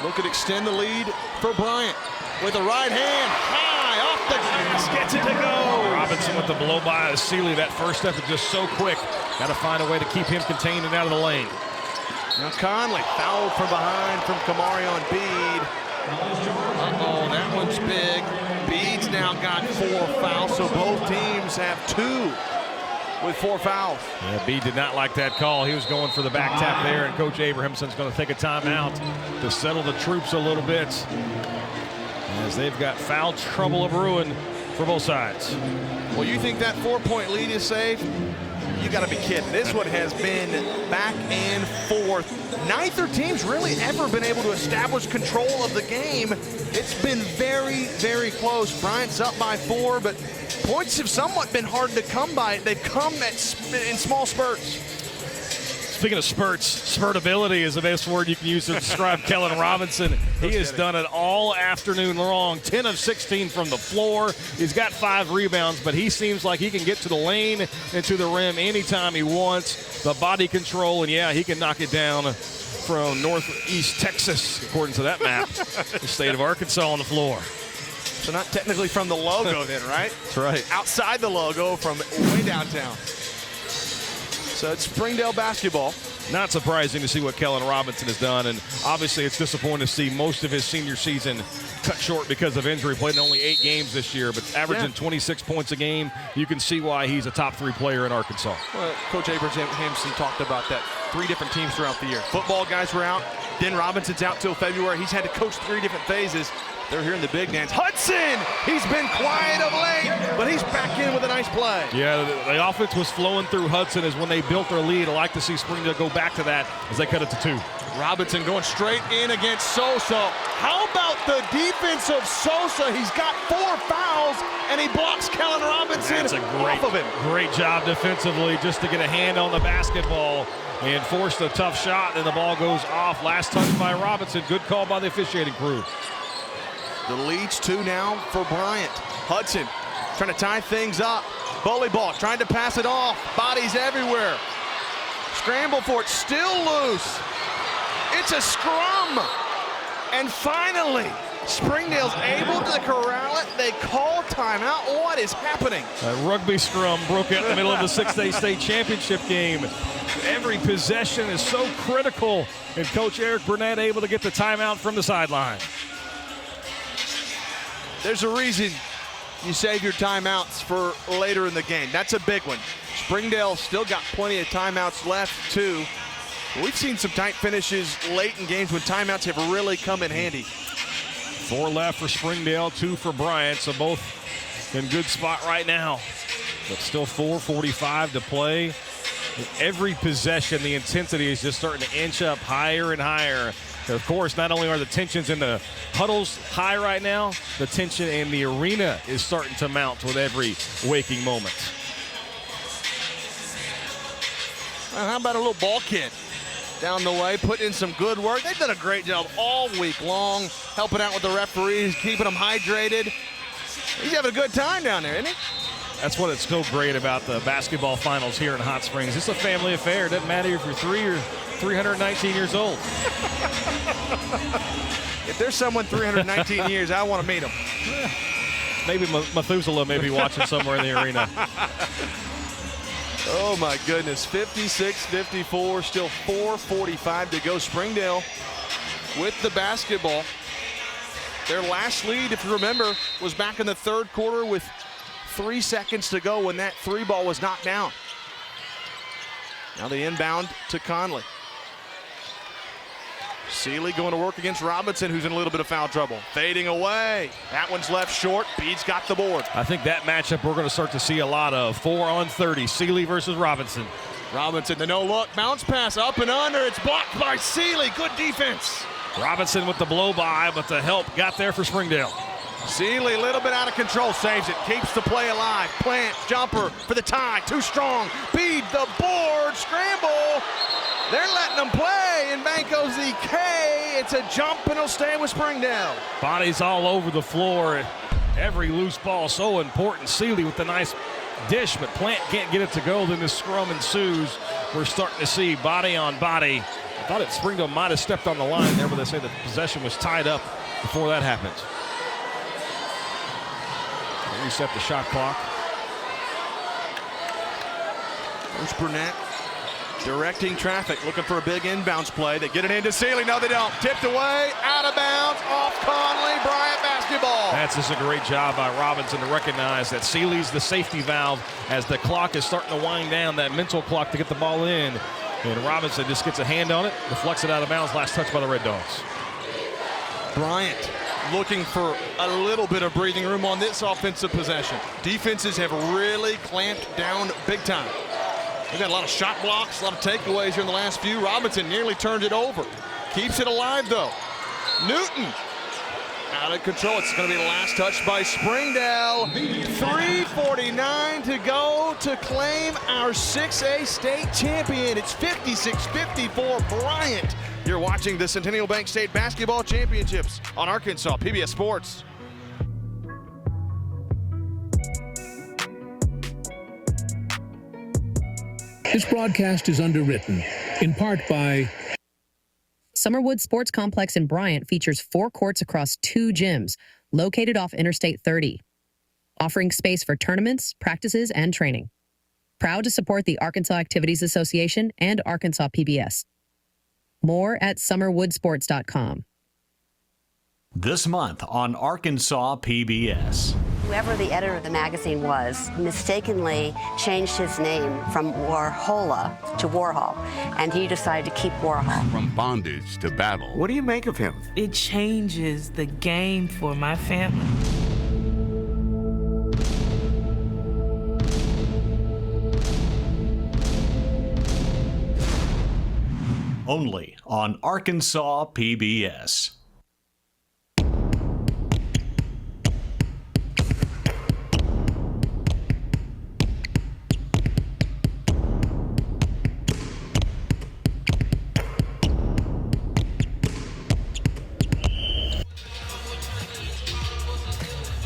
Look at extend the lead for Bryant with the right hand high off the glass, gets it to go. Robinson with the blow by of Seeley. That first step is just so quick. Got to find a way to keep him contained and out of the lane. Now Conley fouled from behind from Kamarian Bede. Uh-oh, that one's big. Bede's now got 4 fouls, so both teams have 2 with 4 fouls. Yeah, Bede did not like that call. He was going for the back tap there, and Coach Abrahamson's going to take a timeout to settle the troops a little bit as they've got foul trouble of ruin for both sides. Well, you think that 4-point lead is safe? You got to be kidding. This one has been back and forth. Neither team's really ever been able to establish control of the game. It's been very, very close. Bryant's up by 4, but points have somewhat been hard to come by. They've come in small spurts. Speaking of spurts, spurtability is the best word you can use to describe Kellen Robinson. He has done it all afternoon long. 10 of 16 from the floor. He's got 5 rebounds, but he seems like he can get to the lane and to the rim anytime he wants. The body control, and yeah, he can knock it down from northeast Texas, according to that map. The state of Arkansas on the floor. So not technically from the logo then, right? That's right. Outside the logo from way downtown. So it's Springdale basketball. Not surprising to see what Kellen Robinson has done, and obviously it's disappointing to see most of his senior season cut short because of injury. Played in only 8 games this year, but averaging 26 points a game. You can see why he's a top 3 player in Arkansas. Well, Coach Abrahamson talked about that. 3 different teams throughout the year. Football guys were out. Then Robinson's out till February. He's had to coach 3 different phases. They're here in the big dance. Hudson, he's been quiet of late, but he's back in with a nice play. Yeah, the offense was flowing through Hudson as when they built their lead. I like to see Springdale go back to that as they cut it to 2. Robinson going straight in against Sosa. How about the defense of Sosa? He's got 4 fouls, and he blocks Kellen Robinson That's a off of him. Great job defensively just to get a hand on the basketball and forced a tough shot, and the ball goes off. Last touch by Robinson. Good call by the officiating crew. The lead's 2 now for Bryant. Hudson trying to tie things up. Bully ball, trying to pass it off. Bodies everywhere. Scramble for it, still loose. It's a scrum. And finally, Springdale's able to corral it. They call timeout. What is happening? A rugby scrum broke out in the middle of the 6A state championship game. Every possession is so critical, and Coach Eric Burnett able to get the timeout from the sideline. There's a reason you save your timeouts for later in the game. That's a big one. Springdale still got plenty of timeouts left, too. We've seen some tight finishes late in games when timeouts have really come in handy. 4 left for Springdale, 2 for Bryant, so both in good spot right now. But still 4:45 to play. Every possession, the intensity is just starting to inch up higher and higher. And of course, not only are the tensions in the huddles high right now, the tension in the arena is starting to mount with every waking moment. Well, how about a little ball kid down the way, putting in some good work? They've done a great job all week long, helping out with the referees, keeping them hydrated. He's having a good time down there, isn't he? That's what it's so great about the basketball finals here in Hot Springs. It's a family affair. It doesn't matter if you're 3 or 319 years old. If there's someone 319 years, I want to meet him. Maybe Methuselah may be watching somewhere in the arena. Oh, my goodness. 56-54, still 4:45 to go. Springdale with the basketball. Their last lead, if you remember, was back in the 3rd quarter with 3 seconds to go when that 3 ball was knocked down. Now the inbound to Conley. Seeley going to work against Robinson, who's in a little bit of foul trouble. Fading away. That one's left short. Bede's got the board. I think that matchup we're going to start to see a lot of. 4 on 30, Seeley versus Robinson. Robinson, the no-look, bounce pass up and under. It's blocked by Seeley. Good defense. Robinson with the blow-by, but the help got there for Springdale. Seeley a little bit out of control, saves it, keeps the play alive. Plant, jumper for the tie, too strong. Bede, the board, scramble. They're letting them play in Banco ZK. It's a jump and it'll stay with Springdale. Bodies all over the floor. Every loose ball so important. Seeley with the nice dish, but Plant can't get it to go. Then the scrum ensues. We're starting to see body on body. I thought that Springdale might have stepped on the line there, but they say the possession was tied up before that happened. Reset the shot clock. Coach Burnett directing traffic, looking for a big inbounds play. They get it into Seeley. No, they don't. Tipped away, out of bounds, off Conley. Bryant basketball. That's just a great job by Robinson to recognize that Seeley's the safety valve as the clock is starting to wind down, that mental clock to get the ball in. And Robinson just gets a hand on it, deflects it out of bounds. Last touch by the Red Dogs. Bryant looking for a little bit of breathing room on this offensive possession. Defenses have really clamped down big time. They've got a lot of shot blocks, a lot of takeaways here in the last few. Robinson nearly turned it over. Keeps it alive, though. Newton out of control. It's going to be the last touch by Springdale. 3:49 to go to claim our 6A state champion. It's 56-54 Bryant. You're watching the Centennial Bank State Basketball Championships on Arkansas PBS Sports. This broadcast is underwritten, in part by... Summerwood Sports Complex in Bryant features 4 courts across 2 gyms, located off Interstate 30, offering space for tournaments, practices, and training. Proud to support the Arkansas Activities Association and Arkansas PBS. More at summerwoodsports.com. This month on Arkansas PBS. Whoever the editor of the magazine was mistakenly changed his name from Warhola to Warhol, and he decided to keep Warhol. From bondage to battle. What do you make of him? It changes the game for my family. Only on Arkansas PBS.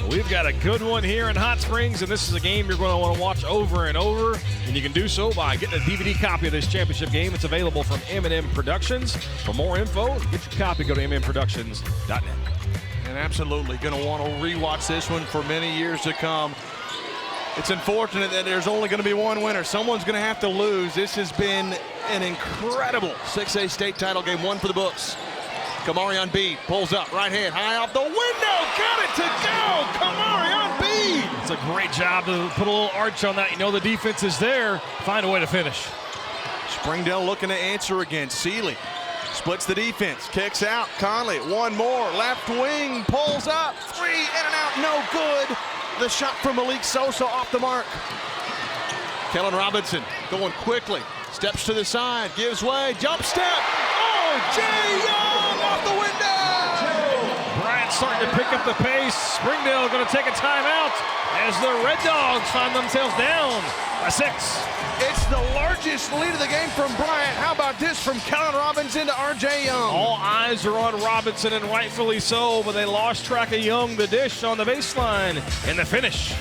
We've got a good one here in Hot Springs, and this is a game you're going to want to watch over and over, and you can do so by getting a DVD copy of this championship game. It's available from M&M Productions. For more info, get your copy, go to mmproductions.net. And absolutely going to want to rewatch this one for many years to come. It's unfortunate that there's only going to be one winner. Someone's going to have to lose. This has been an incredible 6A state title game, one for the books. Kamarion Bede pulls up, right hand, high off the window, got it to go! Kamarion Bede! It's a great job to put a little arch on that. You know the defense is there. Find a way to finish. Springdale looking to answer again. Seeley splits the defense, kicks out. Conley, one more, left wing, pulls up, three, in and out, no good. The shot from Malik Sosa off the mark. Kellen Robinson going quickly, steps to the side, gives way, jump step. Oh, Jay Young off the window! Bryant starting to pick up the pace. Springdale going to take a timeout as the Red Dogs find themselves down by 6. It's the largest lead of the game from Bryant. How about this from Kellen Robinson to RJ Young? All eyes are on Robinson, and rightfully so, but they lost track of Young. The dish on the baseline and the finish.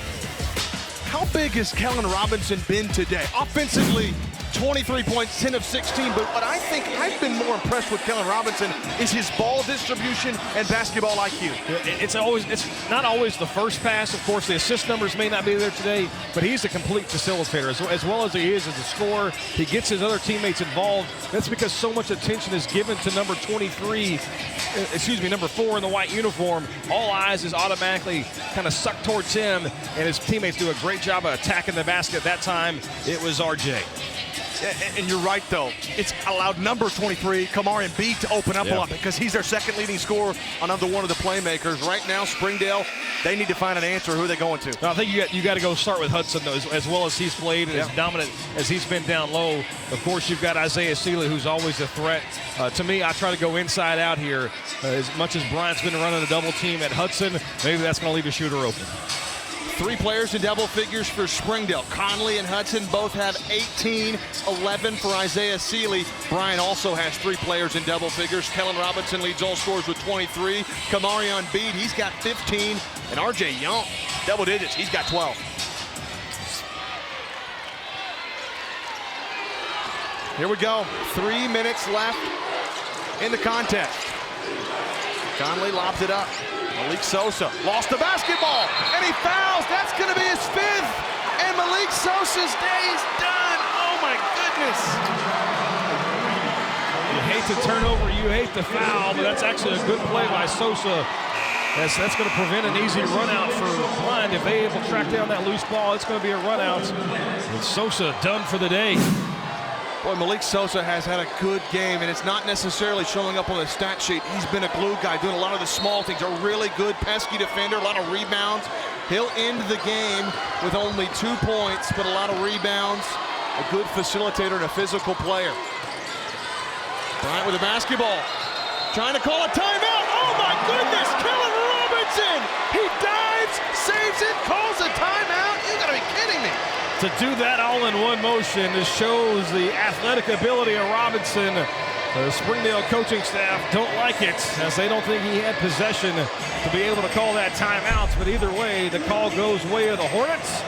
How big has Kellen Robinson been today? Offensively, 23 points, 10 of 16, but what I think I've been more impressed with Kellen Robinson is his ball distribution and basketball IQ. It's not always the first pass. Of course, the assist numbers may not be there today, but he's a complete facilitator. As well as he is as a scorer, he gets his other teammates involved. That's because so much attention is given to number 4 in the white uniform. All eyes is automatically kind of sucked towards him, and his teammates do a great job of attacking the basket. That time, it was RJ. And you're right, though. It's allowed number 23, Kamarion Bede, to open up a lot because he's their second leading scorer, another one of the playmakers. Right now, Springdale, they need to find an answer. Who are they going to? No, I think you got to go start with Hudson, though, as well as he's played and as dominant as he's been down low. Of course, you've got Isaiah Seeley, who's always a threat. To me, I try to go inside out here. As much as Bryant's been running a double team at Hudson, maybe that's going to leave a shooter open. 3 players in double figures for Springdale. Conley and Hudson both have 18, 11 for Isaiah Seeley. Bryant also has 3 players in double figures. Kellen Robinson leads all scorers with 23. Kamarion Bede, he's got 15. And RJ Young, double digits, he's got 12. Here we go, 3 minutes left in the contest. Conley lobs it up. Malik Sosa lost the basketball, and he fouls. That's going to be his 5th, and Malik Sosa's day is done. Oh, my goodness. You hate the turnover, you hate the foul, but that's actually a good play by Sosa. That's going to prevent an easy run out for Bryant. If they able to track down that loose ball, it's going to be a run out. With Sosa done for the day. Boy, Malik Sosa has had a good game, and it's not necessarily showing up on the stat sheet. He's been a glue guy, doing a lot of the small things, a really good pesky defender, a lot of rebounds. He'll end the game with only 2 points, but a lot of rebounds, a good facilitator and a physical player. Bryant with the basketball, trying to call a timeout. Oh my goodness, Kellen Robinson! He dives, saves it, calls a timeout. You gotta be kidding me. To do that all in one motion, this shows the athletic ability of Robinson. The Springdale coaching staff don't like it, as they don't think he had possession to be able to call that timeout. But either way, the call goes way of the Hornets.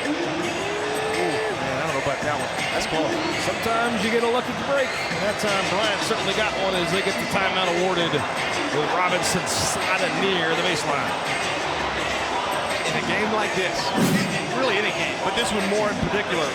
Ooh, man, I don't know about that one. That's close. Sometimes you get a lucky break, and that time Bryant certainly got one as they get the timeout awarded with Robinson sliding near the baseline. In a game like this, really any game, but this one more in particular,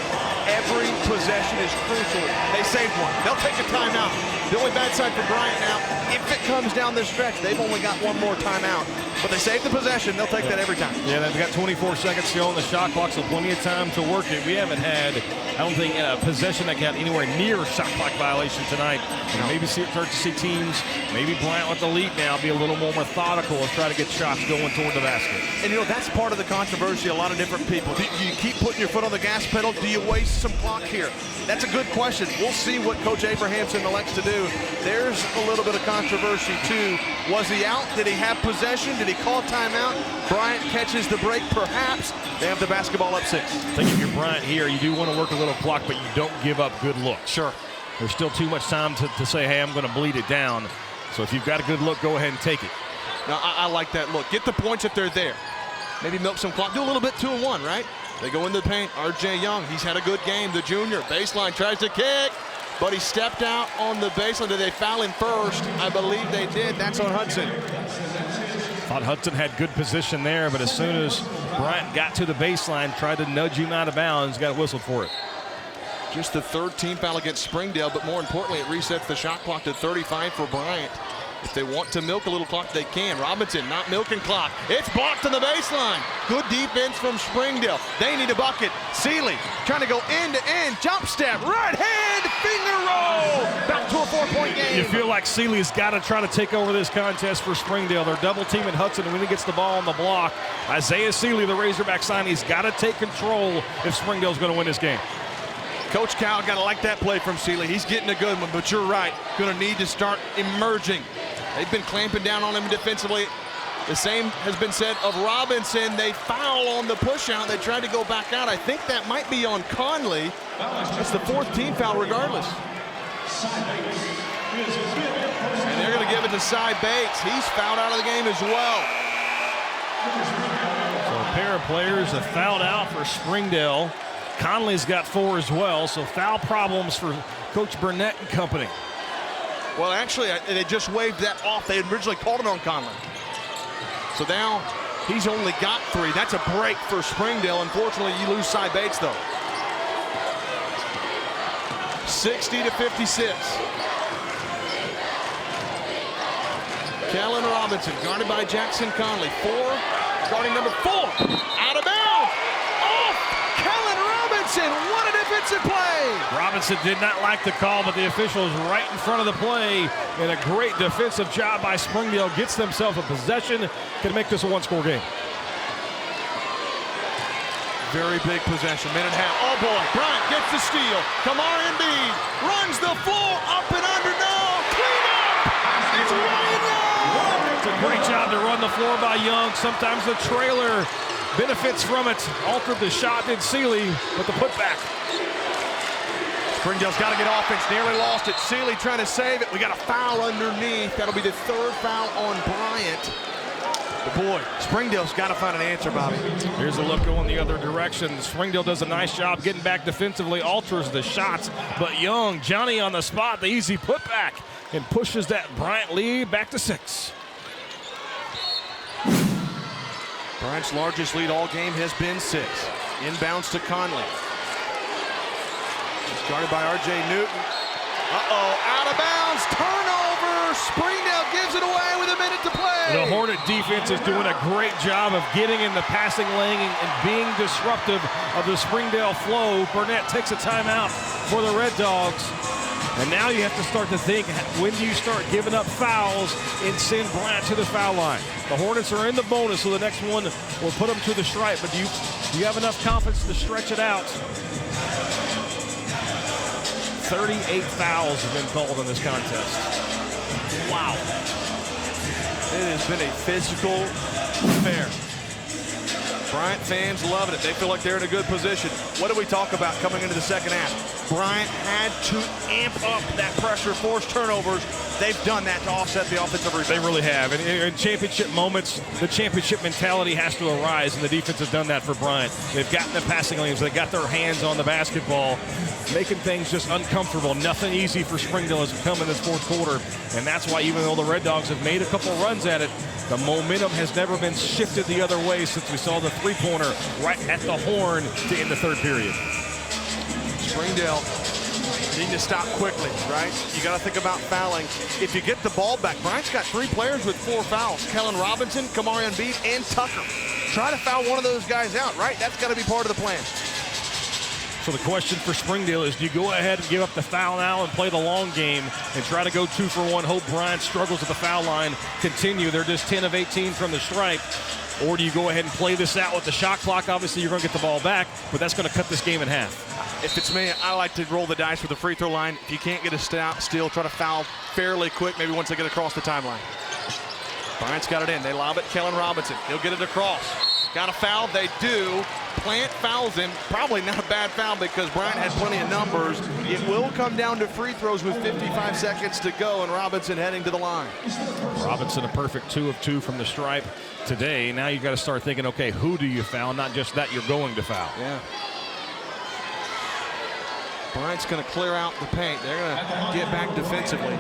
every possession is crucial. They saved one. They'll take a timeout. The only bad side for Bryant now, if it comes down this stretch, they've only got one more timeout. But they save the possession. They'll take that every time. Yeah, they've got 24 seconds to go on the shot clock, so plenty of time to work it. We haven't had, I don't think, a possession that got anywhere near a shot clock violation tonight. And maybe start to see teams, maybe Bryant with the lead now, be a little more methodical and try to get shots going toward the basket. And, that's part of the controversy. A lot of different people. Do you keep putting your foot on the gas pedal? Do you waste some clock here? That's a good question. We'll see what Coach Abrahamson elects to do. There's a little bit of controversy, too. Was he out? Did he have possession? Did he call timeout? Bryant catches the break, perhaps. They have the basketball up 6. I think if you're Bryant here, you do want to work a little clock, but you don't give up good looks. Sure. There's still too much time to say, hey, I'm going to bleed it down. So if you've got a good look, go ahead and take it. Now, I like that look. Get the points if they're there. Maybe milk some clock. Do a little bit 2-1, right? They go into the paint. R.J. Young, he's had a good game. The junior, baseline, tries to kick, but he stepped out on the baseline. Did they foul him first? I believe they did. That's on Hudson. Thought Hudson had good position there, but as soon as Bryant got to the baseline, tried to nudge him out of bounds, got whistled for it. Just the 3rd team foul against Springdale, but more importantly, it resets the shot clock to 35 for Bryant. If they want to milk a little clock, they can. Robinson not milking clock. It's blocked to the baseline. Good defense from Springdale. They need a bucket. Seeley trying to go end to end. Jump step. Right hand. Finger roll. Back to a 4-point game. You feel like Seeley's got to try to take over this contest for Springdale. They're double teaming Hudson, and when he gets the ball on the block, Isaiah Seeley, the Razorback sign, he's got to take control if Springdale's going to win this game. Coach Cal got to like that play from Seeley. He's getting a good one, but you're right. Going to need to start emerging. They've been clamping down on him defensively. The same has been said of Robinson. They foul on the push out. They tried to go back out. I think that might be on Conley. It's the 4th team foul regardless. And they're going to give it to Cy Bates. He's fouled out of the game as well. So a pair of players have fouled out for Springdale. Conley's got 4 as well, so foul problems for Coach Burnett and company. Well, actually, they just waved that off. They had originally called it on Conley. So now he's only got 3. That's a break for Springdale. Unfortunately, you lose Cy Bates, though. 60-56. Kellen Robinson, guarded by Jackson Conley. 4, guarding number 4. Out of bounds. Off. Kellen Robinson. What a defensive play. Robinson did not like the call, but the official is right in front of the play. And a great defensive job by Springdale. Gets themselves a possession. Can make this a 1-score game. Very big possession. Minute and a half. Oh, boy. Bryant gets the steal. Kamar Embiid runs the floor. Up and under. No. Clean up. It's Ryan Young. It's a great job to run the floor by Young. Sometimes the trailer benefits from it. Altered the shot, did Seeley, but the putback. Springdale's got to get offense. Nearly lost it. Seeley trying to save it. We got a foul underneath. That'll be the 3rd foul on Bryant. But boy, Springdale's got to find an answer, Bobby. Here's a look going the other direction. Springdale does a nice job getting back defensively, alters the shots. But Young, Johnny on the spot, the easy putback, and pushes that Bryant lead back to 6. Bryant's largest lead all game has been 6. Inbounds to Conley. It's guarded by R.J. Newton. Out of bounds. Turnover. Springdale gives it away with a minute to play. The Hornet defense is doing a great job of getting in the passing lane and being disruptive of the Springdale flow. Burnett takes a timeout for the Red Dogs. And now you have to start to think, when do you start giving up fouls and send Bryant to the foul line? The Hornets are in the bonus, so the next one will put them to the stripe. But do you have enough confidence to stretch it out? 38 fouls have been called in this contest. Wow. It has been a physical affair. Bryant fans loving it. They feel like they're in a good position. What do we talk about coming into the second half? Bryant had to amp up that pressure, force turnovers. They've done that to offset the offensive rebound. They really have. And in championship moments, the championship mentality has to arise, and the defense has done that for Bryant. They've gotten the passing lanes. They got their hands on the basketball, making things just uncomfortable. Nothing easy for Springdale as we come in this 4th quarter. And that's why even though the Red Dogs have made a couple runs at it, the momentum has never been shifted the other way since we saw the 3-pointer right at the horn to end the 3rd period. Springdale You need to stop quickly, right? You got to think about fouling. If you get the ball back, Bryant's got 3 players with 4 fouls. Kellen Robinson, Kamarion Beat, and Tucker. Try to foul one of those guys out, right? That's got to be part of the plan. So the question for Springdale is, do you go ahead and give up the foul now and play the long game and try to go 2 for 1, hope Bryant struggles at the foul line, continue? They're just 10 of 18 from the stripe. Or do you go ahead and play this out with the shot clock? Obviously, you're going to get the ball back, but that's going to cut this game in half. If it's me, I like to roll the dice with the free throw line. If you can't get a steal, try to foul fairly quick, maybe once they get across the timeline. Bryant's got it in. They lob it. Kellen Robinson. He'll get it across. Got a foul. They do. Plant fouls him. Probably not a bad foul because Bryant had plenty of numbers. It will come down to free throws with 55 seconds to go, and Robinson heading to the line. Robinson a perfect 2 of 2 from the stripe today. Now you got to start thinking, okay, who do you foul? Not just that you're going to foul. Yeah. Bryant's going to clear out the paint. They're going to get back defensively.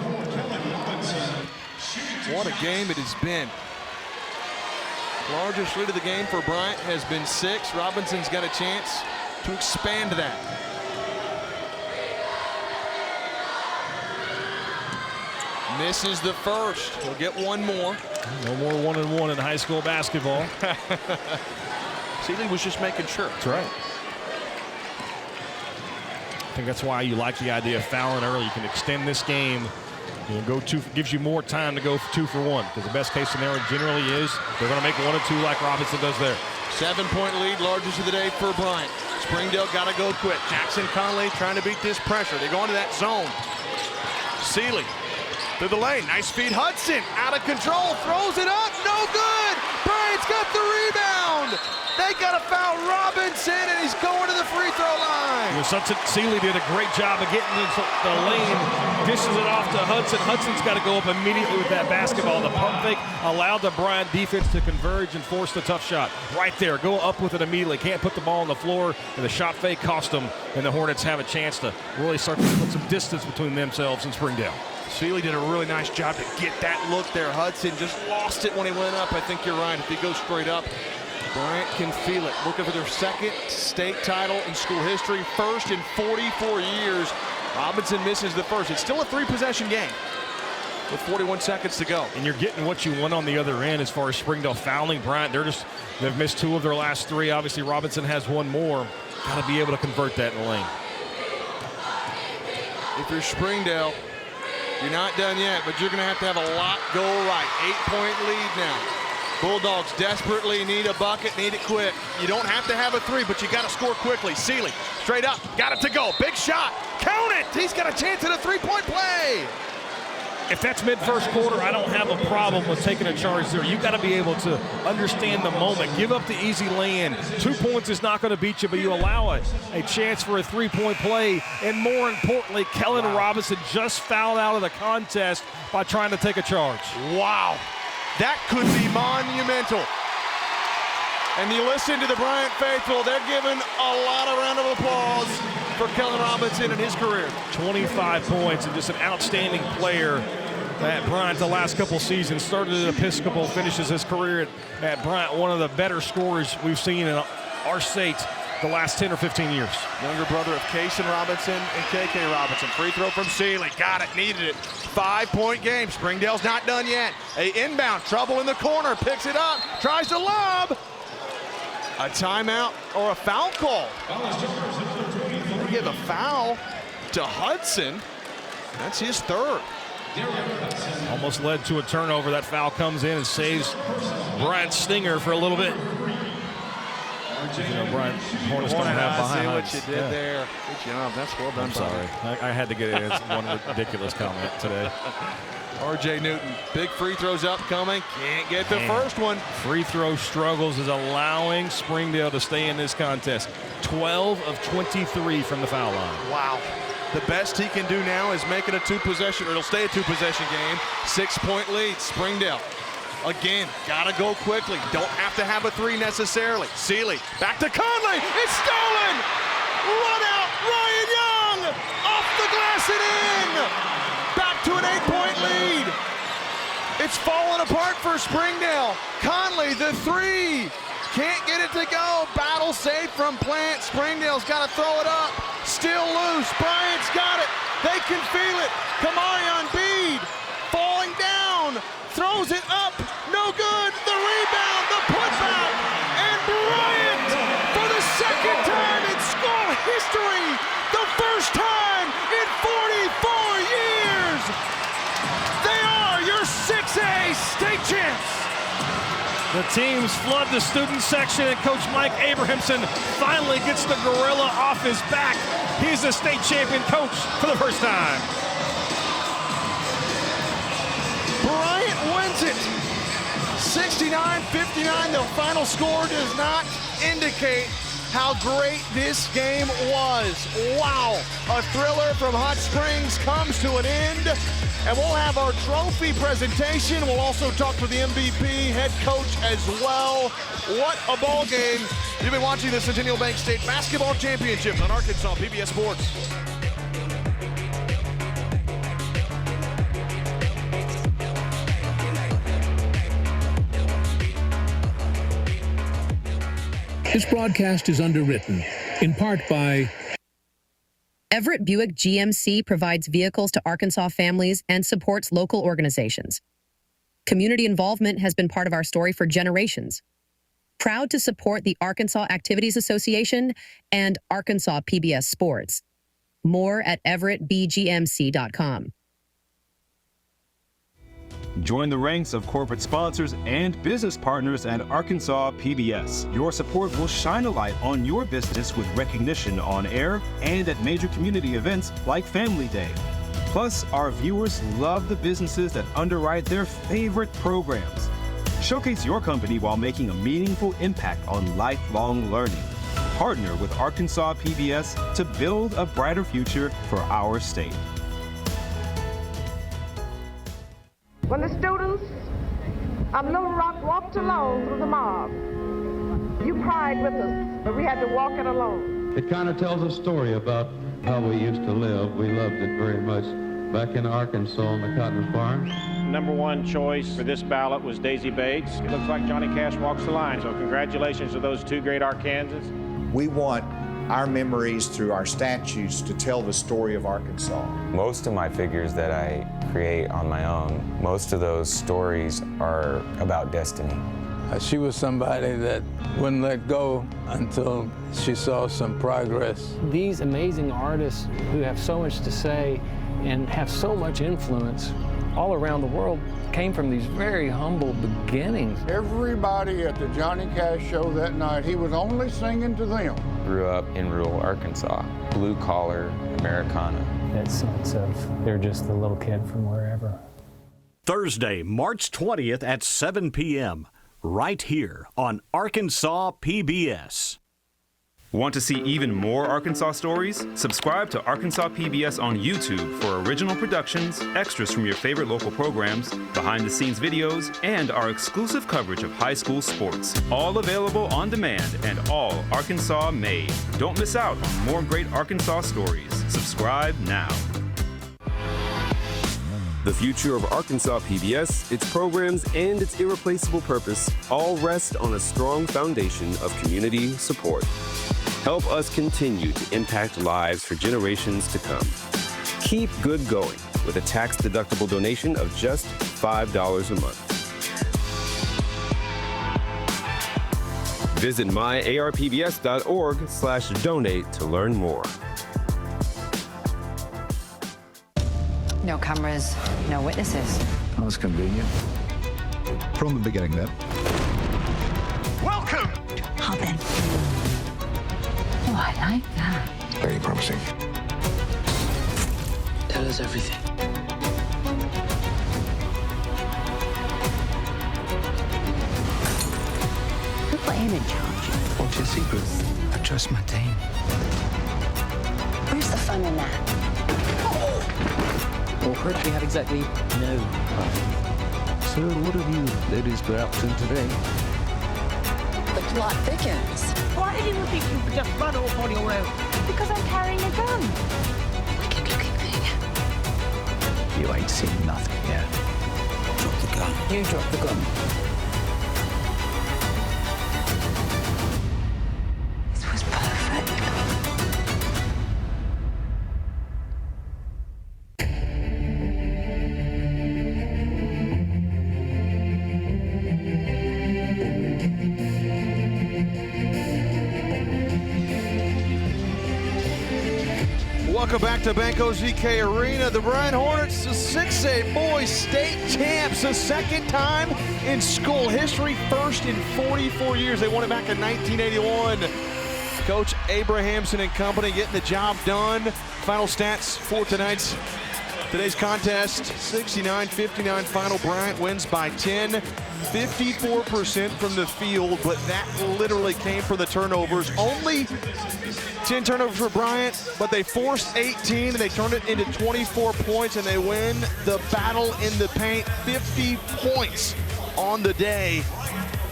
What a game it has been. Largest lead of the game for Bryant has been 6. Robinson's got a chance to expand that. Misses the first. He'll get one more. No more 1-and-1 in high school basketball. Seeley was just making sure. That's right. I think that's why you like the idea of fouling early. You can extend this game. You can go 2, gives you more time to go 2 for 1, because the best case scenario generally is they're going to make 1 or 2 like Robinson does there. 7-point lead, largest of the day for Bryant. Springdale got to go quick. Jackson Conley trying to beat this pressure. They go into that zone. Seeley to the lane. Nice feed. Hudson out of control. Throws it up. No good. Bryant's got the rebound. They got to foul Robinson, and he's going to the free throw line. Seeley did a great job of getting into the lane, dishes it off to Hudson. Hudson's got to go up immediately with that basketball. The pump fake allowed the Bryant defense to converge and force the tough shot. Right there, go up with it immediately. Can't put the ball on the floor, and the shot fake cost them, and the Hornets have a chance to really start to put some distance between themselves and Springdale. Seeley did a really nice job to get that look there. Hudson just lost it when he went up. I think you're right. If he goes straight up, Bryant can feel it. Looking for their 2nd state title in school history, 1st in 44 years. Robinson misses the first. It's still a 3-possession game with 41 seconds to go. And you're getting what you want on the other end as far as Springdale fouling Bryant. They've missed 2 of their last 3. Obviously, Robinson has 1 more. Got to be able to convert that in the lane. If you're Springdale, you're not done yet, but you're going to have a lot go right. 8-point lead now. Bulldogs desperately need a bucket, need it quick. You don't have to have a 3, but you got to score quickly. Seeley, straight up, got it to go. Big shot, count it. He's got a chance at a 3-point play. If that's mid-first quarter, I don't have a problem with taking a charge there. You got to be able to understand the moment. Give up the easy lay-in. 2 points is not going to beat you, but you allow it a chance for a 3-point play. And more importantly, Kellen Robinson just fouled out of the contest by trying to take a charge. Wow. That could be monumental. And you listen to the Bryant faithful, they're giving a lot of round of applause for Kellen Robinson in his career. 25 points and just an outstanding player at Bryant the last couple seasons. Started at Episcopal, finishes his career at Bryant, one of the better scorers we've seen in our state the last 10 or 15 years. Younger brother of Kaysen Robinson and KK Robinson. Free throw from Seeley. Got it, needed it. 5-point game. Springdale's not done yet. A inbound, trouble in the corner. Picks it up, tries to lob. A timeout or a foul call. They give a foul to Hudson. That's his 3rd. Almost led to a turnover. That foul comes in and saves Bryant Stinger for a little bit. You know, Bryant, Hornets don't have behind. I see what you did there. Good job. That's well done. I'm sorry. I had to get in one ridiculous comment today. R.J. Newton, big free throws upcoming. Can't get the first one. Free throw struggles is allowing Springdale to stay in this contest. 12 of 23 from the foul line. Wow. The best he can do now is make it a 2-possession, or it'll stay a 2-possession game. 6-point lead. Springdale. Again, gotta go quickly. Don't have to have a 3 necessarily. Seeley, back to Conley. It's stolen! Run out, Ryan Young! Off the glass and in! Back to an 8-point lead. It's falling apart for Springdale. Conley, the 3. Can't get it to go. Battle saved from Plant. Springdale's got to throw it up. Still loose. Bryant's got it. They can feel it. Kamarion Bede falling down, throws it up, no good. The rebound, the putback, and Bryant for the second time in school history, the first time in 44 years. They are your 6A state champs. The teams flood the student section, and Coach Mike Abrahamson finally gets the gorilla off his back. He's the state champion coach for the first time. Bryant wins it. 69-59. The final score does not indicate how great this game was. Wow. A thriller from Hot Springs comes to an end. And we'll have our trophy presentation. We'll also talk to the MVP, head coach as well. What a ball game. You've been watching the Centennial Bank State Basketball Championships on Arkansas PBS Sports. This broadcast is underwritten, in part by Everett Buick GMC provides vehicles to Arkansas families and supports local organizations. Community involvement has been part of our story for generations. Proud to support the Arkansas Activities Association and Arkansas PBS Sports. More at everettbgmc.com. Join the ranks of corporate sponsors and business partners at Arkansas PBS. Your support will shine a light on your business with recognition on air and at major community events like Family Day. Plus, our viewers love the businesses that underwrite their favorite programs. Showcase your company while making a meaningful impact on lifelong learning. Partner with Arkansas PBS to build a brighter future for our state. When the students of Little Rock walked alone through the mob, you cried with us, but we had to walk it alone. It kind of tells a story about how we used to live. We loved it very much back in Arkansas on the cotton farm. Number one choice for this ballot was Daisy Bates. It looks like Johnny Cash walks the line, so congratulations to those two great Arkansans. We want our memories through our statues to tell the story of Arkansas. Most of my figures that I create on my own, most of those stories are about destiny. She was somebody that wouldn't let go until she saw some progress. These amazing artists who have so much to say and have so much influence all around the world came from these very humble beginnings. Everybody at the Johnny Cash show that night, he was only singing to them. Grew up in rural Arkansas, blue collar Americana. That sense of they're just the little kid from wherever. Thursday, March 20th at 7 p.m. right here on Arkansas PBS. Want to see even more Arkansas stories? Subscribe to Arkansas PBS on YouTube for original productions, extras from your favorite local programs, behind-the-scenes videos, and our exclusive coverage of high school sports. All available on demand and all Arkansas made. Don't miss out on more great Arkansas stories. Subscribe now. The future of Arkansas PBS, its programs, and its irreplaceable purpose all rest on a strong foundation of community support. Help us continue to impact lives for generations to come. Keep good going with a tax-deductible donation of just $5 a month. Visit myarpbs.org/donate to learn more. No cameras, no witnesses. That was convenient. From the beginning, then. Welcome! Hop in. Oh, I like that. Very promising. Tell us everything. We put him in charge. What's your secret? I trust my team. Where's the fun in that? Well, Ripley had exactly no fun. So what have you ladies been up to today? The plot thickens. Why did you think you could just run off on your own? Because I'm carrying a gun. Wicked-looking thing. You ain't seen nothing yet. Drop the gun. You drop the gun. This was perfect. Welcome back to Banco ZK Arena. The Bryant Hornets, the 6A boys state champs, the second time in school history, first in 44 years. They won it back in 1981. Coach Abrahamson and company getting the job done. Final stats for today's contest, 69-59 final. Bryant wins by 10. 54% from the field, but that literally came from the turnovers. Only 10 turnovers for Bryant, but they forced 18 and they turned it into 24 points, and they win the battle in the paint. 50 points on the day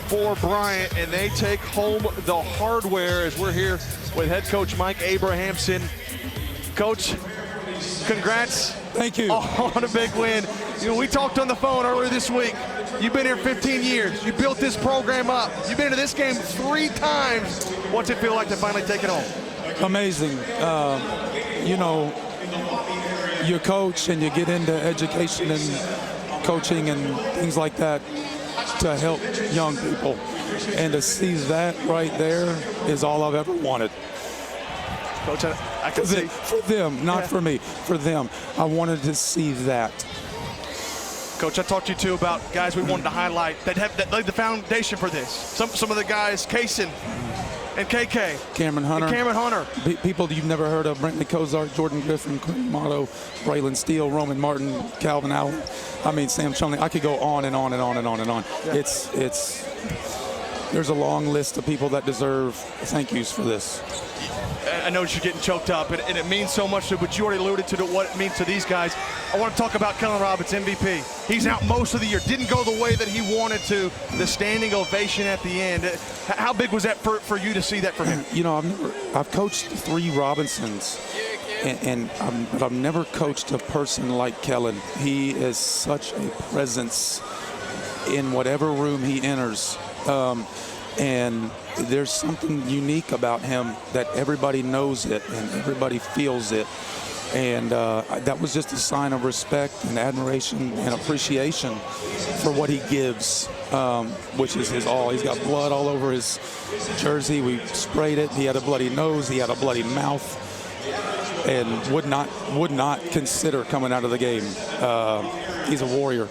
for Bryant, and they take home the hardware as we're here with head coach Mike Abrahamson. Coach, congrats. Thank you. On a big win. You know, we talked on the phone earlier this week. You've been here 15 years. You built this program up. You've been to this game 3 times. What's it feel like to finally take it home? Amazing. You know, you coach and you get into education and coaching and things like that to help young people. And to see that right there is all I've ever wanted. Coach, I can see. For them, not for me, for them. I wanted to see that. Coach, I talked to you too about guys we wanted to highlight that laid the foundation for this. Some of the guys, Kaysen and KK. Cameron Hunter. And Cameron Hunter. People you've never heard of: Brentley Cozart, Jordan Griffin, Quentin Motto, Braylon Steele, Roman Martin, Calvin Allen. I mean, Sam Chumley. I could go on and on and on and on and on. Yeah. There's a long list of people that deserve thank yous for this. I know you're getting choked up, and it means so much, but you already alluded to what it means to these guys. I want to talk about Kellen Roberts, MVP. He's out most of the year. Didn't go the way that he wanted to. The standing ovation at the end. How big was that for you to see that for him? You know, I've coached 3 Robinsons, but I've never coached a person like Kellen. He is such a presence in whatever room he enters. And there's something unique about him that everybody knows it and everybody feels it. And that was just a sign of respect and admiration and appreciation for what he gives, which is his all. He's got blood all over his jersey. We sprayed it. He had a bloody nose. He had a bloody mouth, and would not consider coming out of the game. He's a warrior.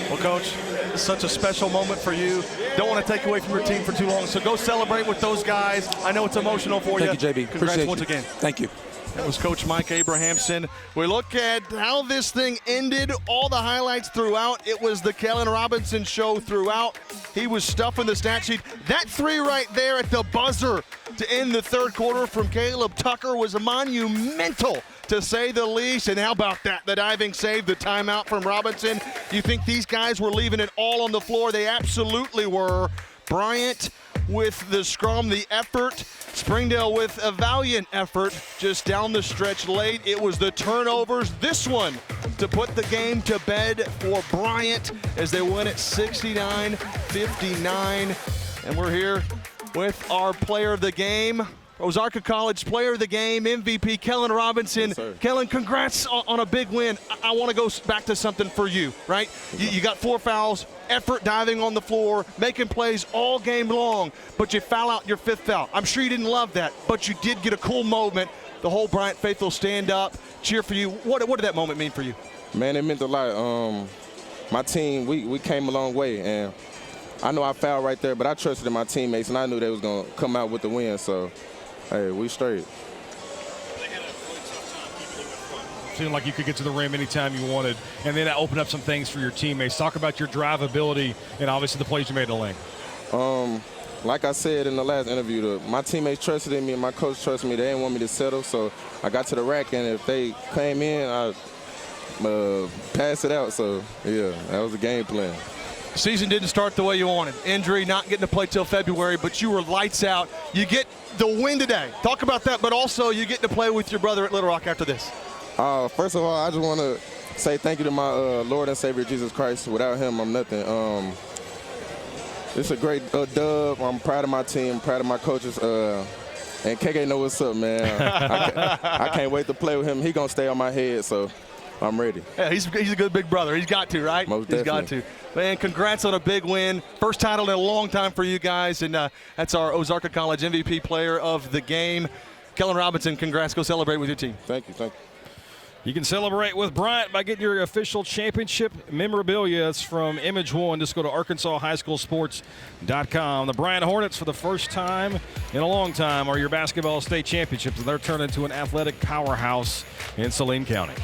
Well, Coach, it's such a special moment for you. Don't want to take away from your team for too long, so go celebrate with those guys. I know it's emotional for you. Thank you, JB. Congrats Appreciate once you. again. Thank you. That was Coach Mike Abrahamson. We look at how this thing ended, all the highlights throughout. It was the Kellen Robinson show throughout. He was stuffing the stat sheet. That 3 right there at the buzzer to end the third quarter from Caleb Tucker was monumental, to say the least. And how about that? The diving save, the timeout from Robinson. You think these guys were leaving it all on the floor? They absolutely were. Bryant with the scrum, the effort. Springdale with a valiant effort just down the stretch late. It was the turnovers, this one, to put the game to bed for Bryant as they win it 69-59. And we're here with our player of the game, Ozarka College Player of the Game, MVP Kellen Robinson. Yes, Kellen, congrats on a big win. I want to go back to something for you, right? You got 4 fouls, effort diving on the floor, making plays all game long, but you foul out your 5th foul. I'm sure you didn't love that, but you did get a cool moment. The whole Bryant faithful stand up, cheer for you. What did that moment mean for you? Man, it meant a lot. My team, we came a long way, and I know I fouled right there, but I trusted in my teammates, and I knew they was going to come out with the win, so hey, we straight. Seemed like you could get to the rim anytime you wanted, and then that opened up some things for your teammates. Talk about your drive ability and obviously the plays you made in the lane. Like I said in the last interview, my teammates trusted in me and my coach trusted me. They didn't want me to settle, so I got to the rack, and if they came in, I passed it out. So, yeah, that was the game plan. Season didn't start the way you wanted. Injury, not getting to play till February, but you were lights out. You get the win today. Talk about that, but also you get to play with your brother at Little Rock after this. First of all, I just want to say thank you to my Lord and Savior Jesus Christ. Without him, I'm nothing. It's a great dub. I'm proud of my team, proud of my coaches. And KK know what's up, man. I can't wait to play with him. He going to stay on my head, so I'm ready. Yeah, he's a good big brother. He's got to, right? Most He's definitely. got to. Man, congrats on a big win. First title in a long time for you guys, and that's our Ozarka College MVP Player of the Game. Kellen Robinson, congrats. Go celebrate with your team. Thank you. You can celebrate with Bryant by getting your official championship memorabilia. It's from Image One. Just go to ArkansasHighSchoolSports.com. The Bryant Hornets, for the first time in a long time, are your basketball state championships, and they're turned into an athletic powerhouse in Saline County.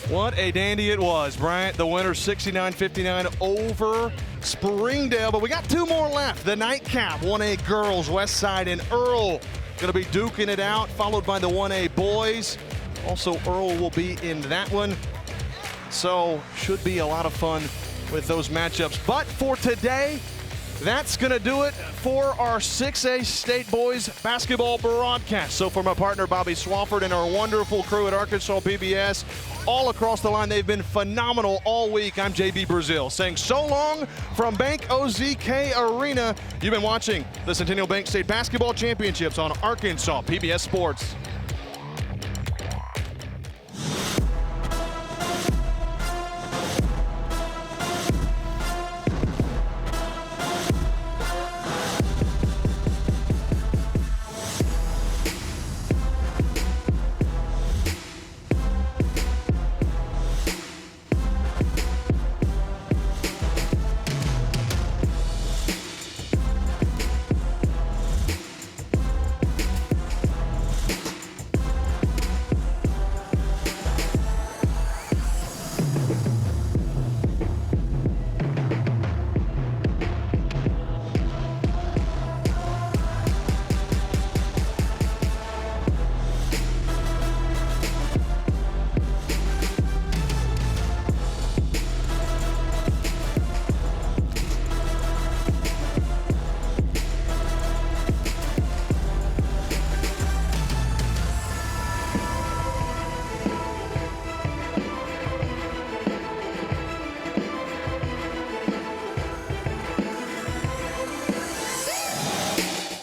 What a dandy it was. Bryant, the winner, 69-59 over Springdale. But we got two more left. The nightcap, 1A girls, Westside and Earl going to be duking it out, followed by the 1A boys. Also, Earl will be in that one. So, should be a lot of fun with those matchups. But for today, that's going to do it for our 6A State Boys basketball broadcast. So, for my partner, Bobby Swafford, and our wonderful crew at Arkansas PBS, all across the line, they've been phenomenal all week. I'm JB Brazil saying so long from Bank OZK Arena. You've been watching the Centennial Bank State Basketball Championships on Arkansas PBS Sports.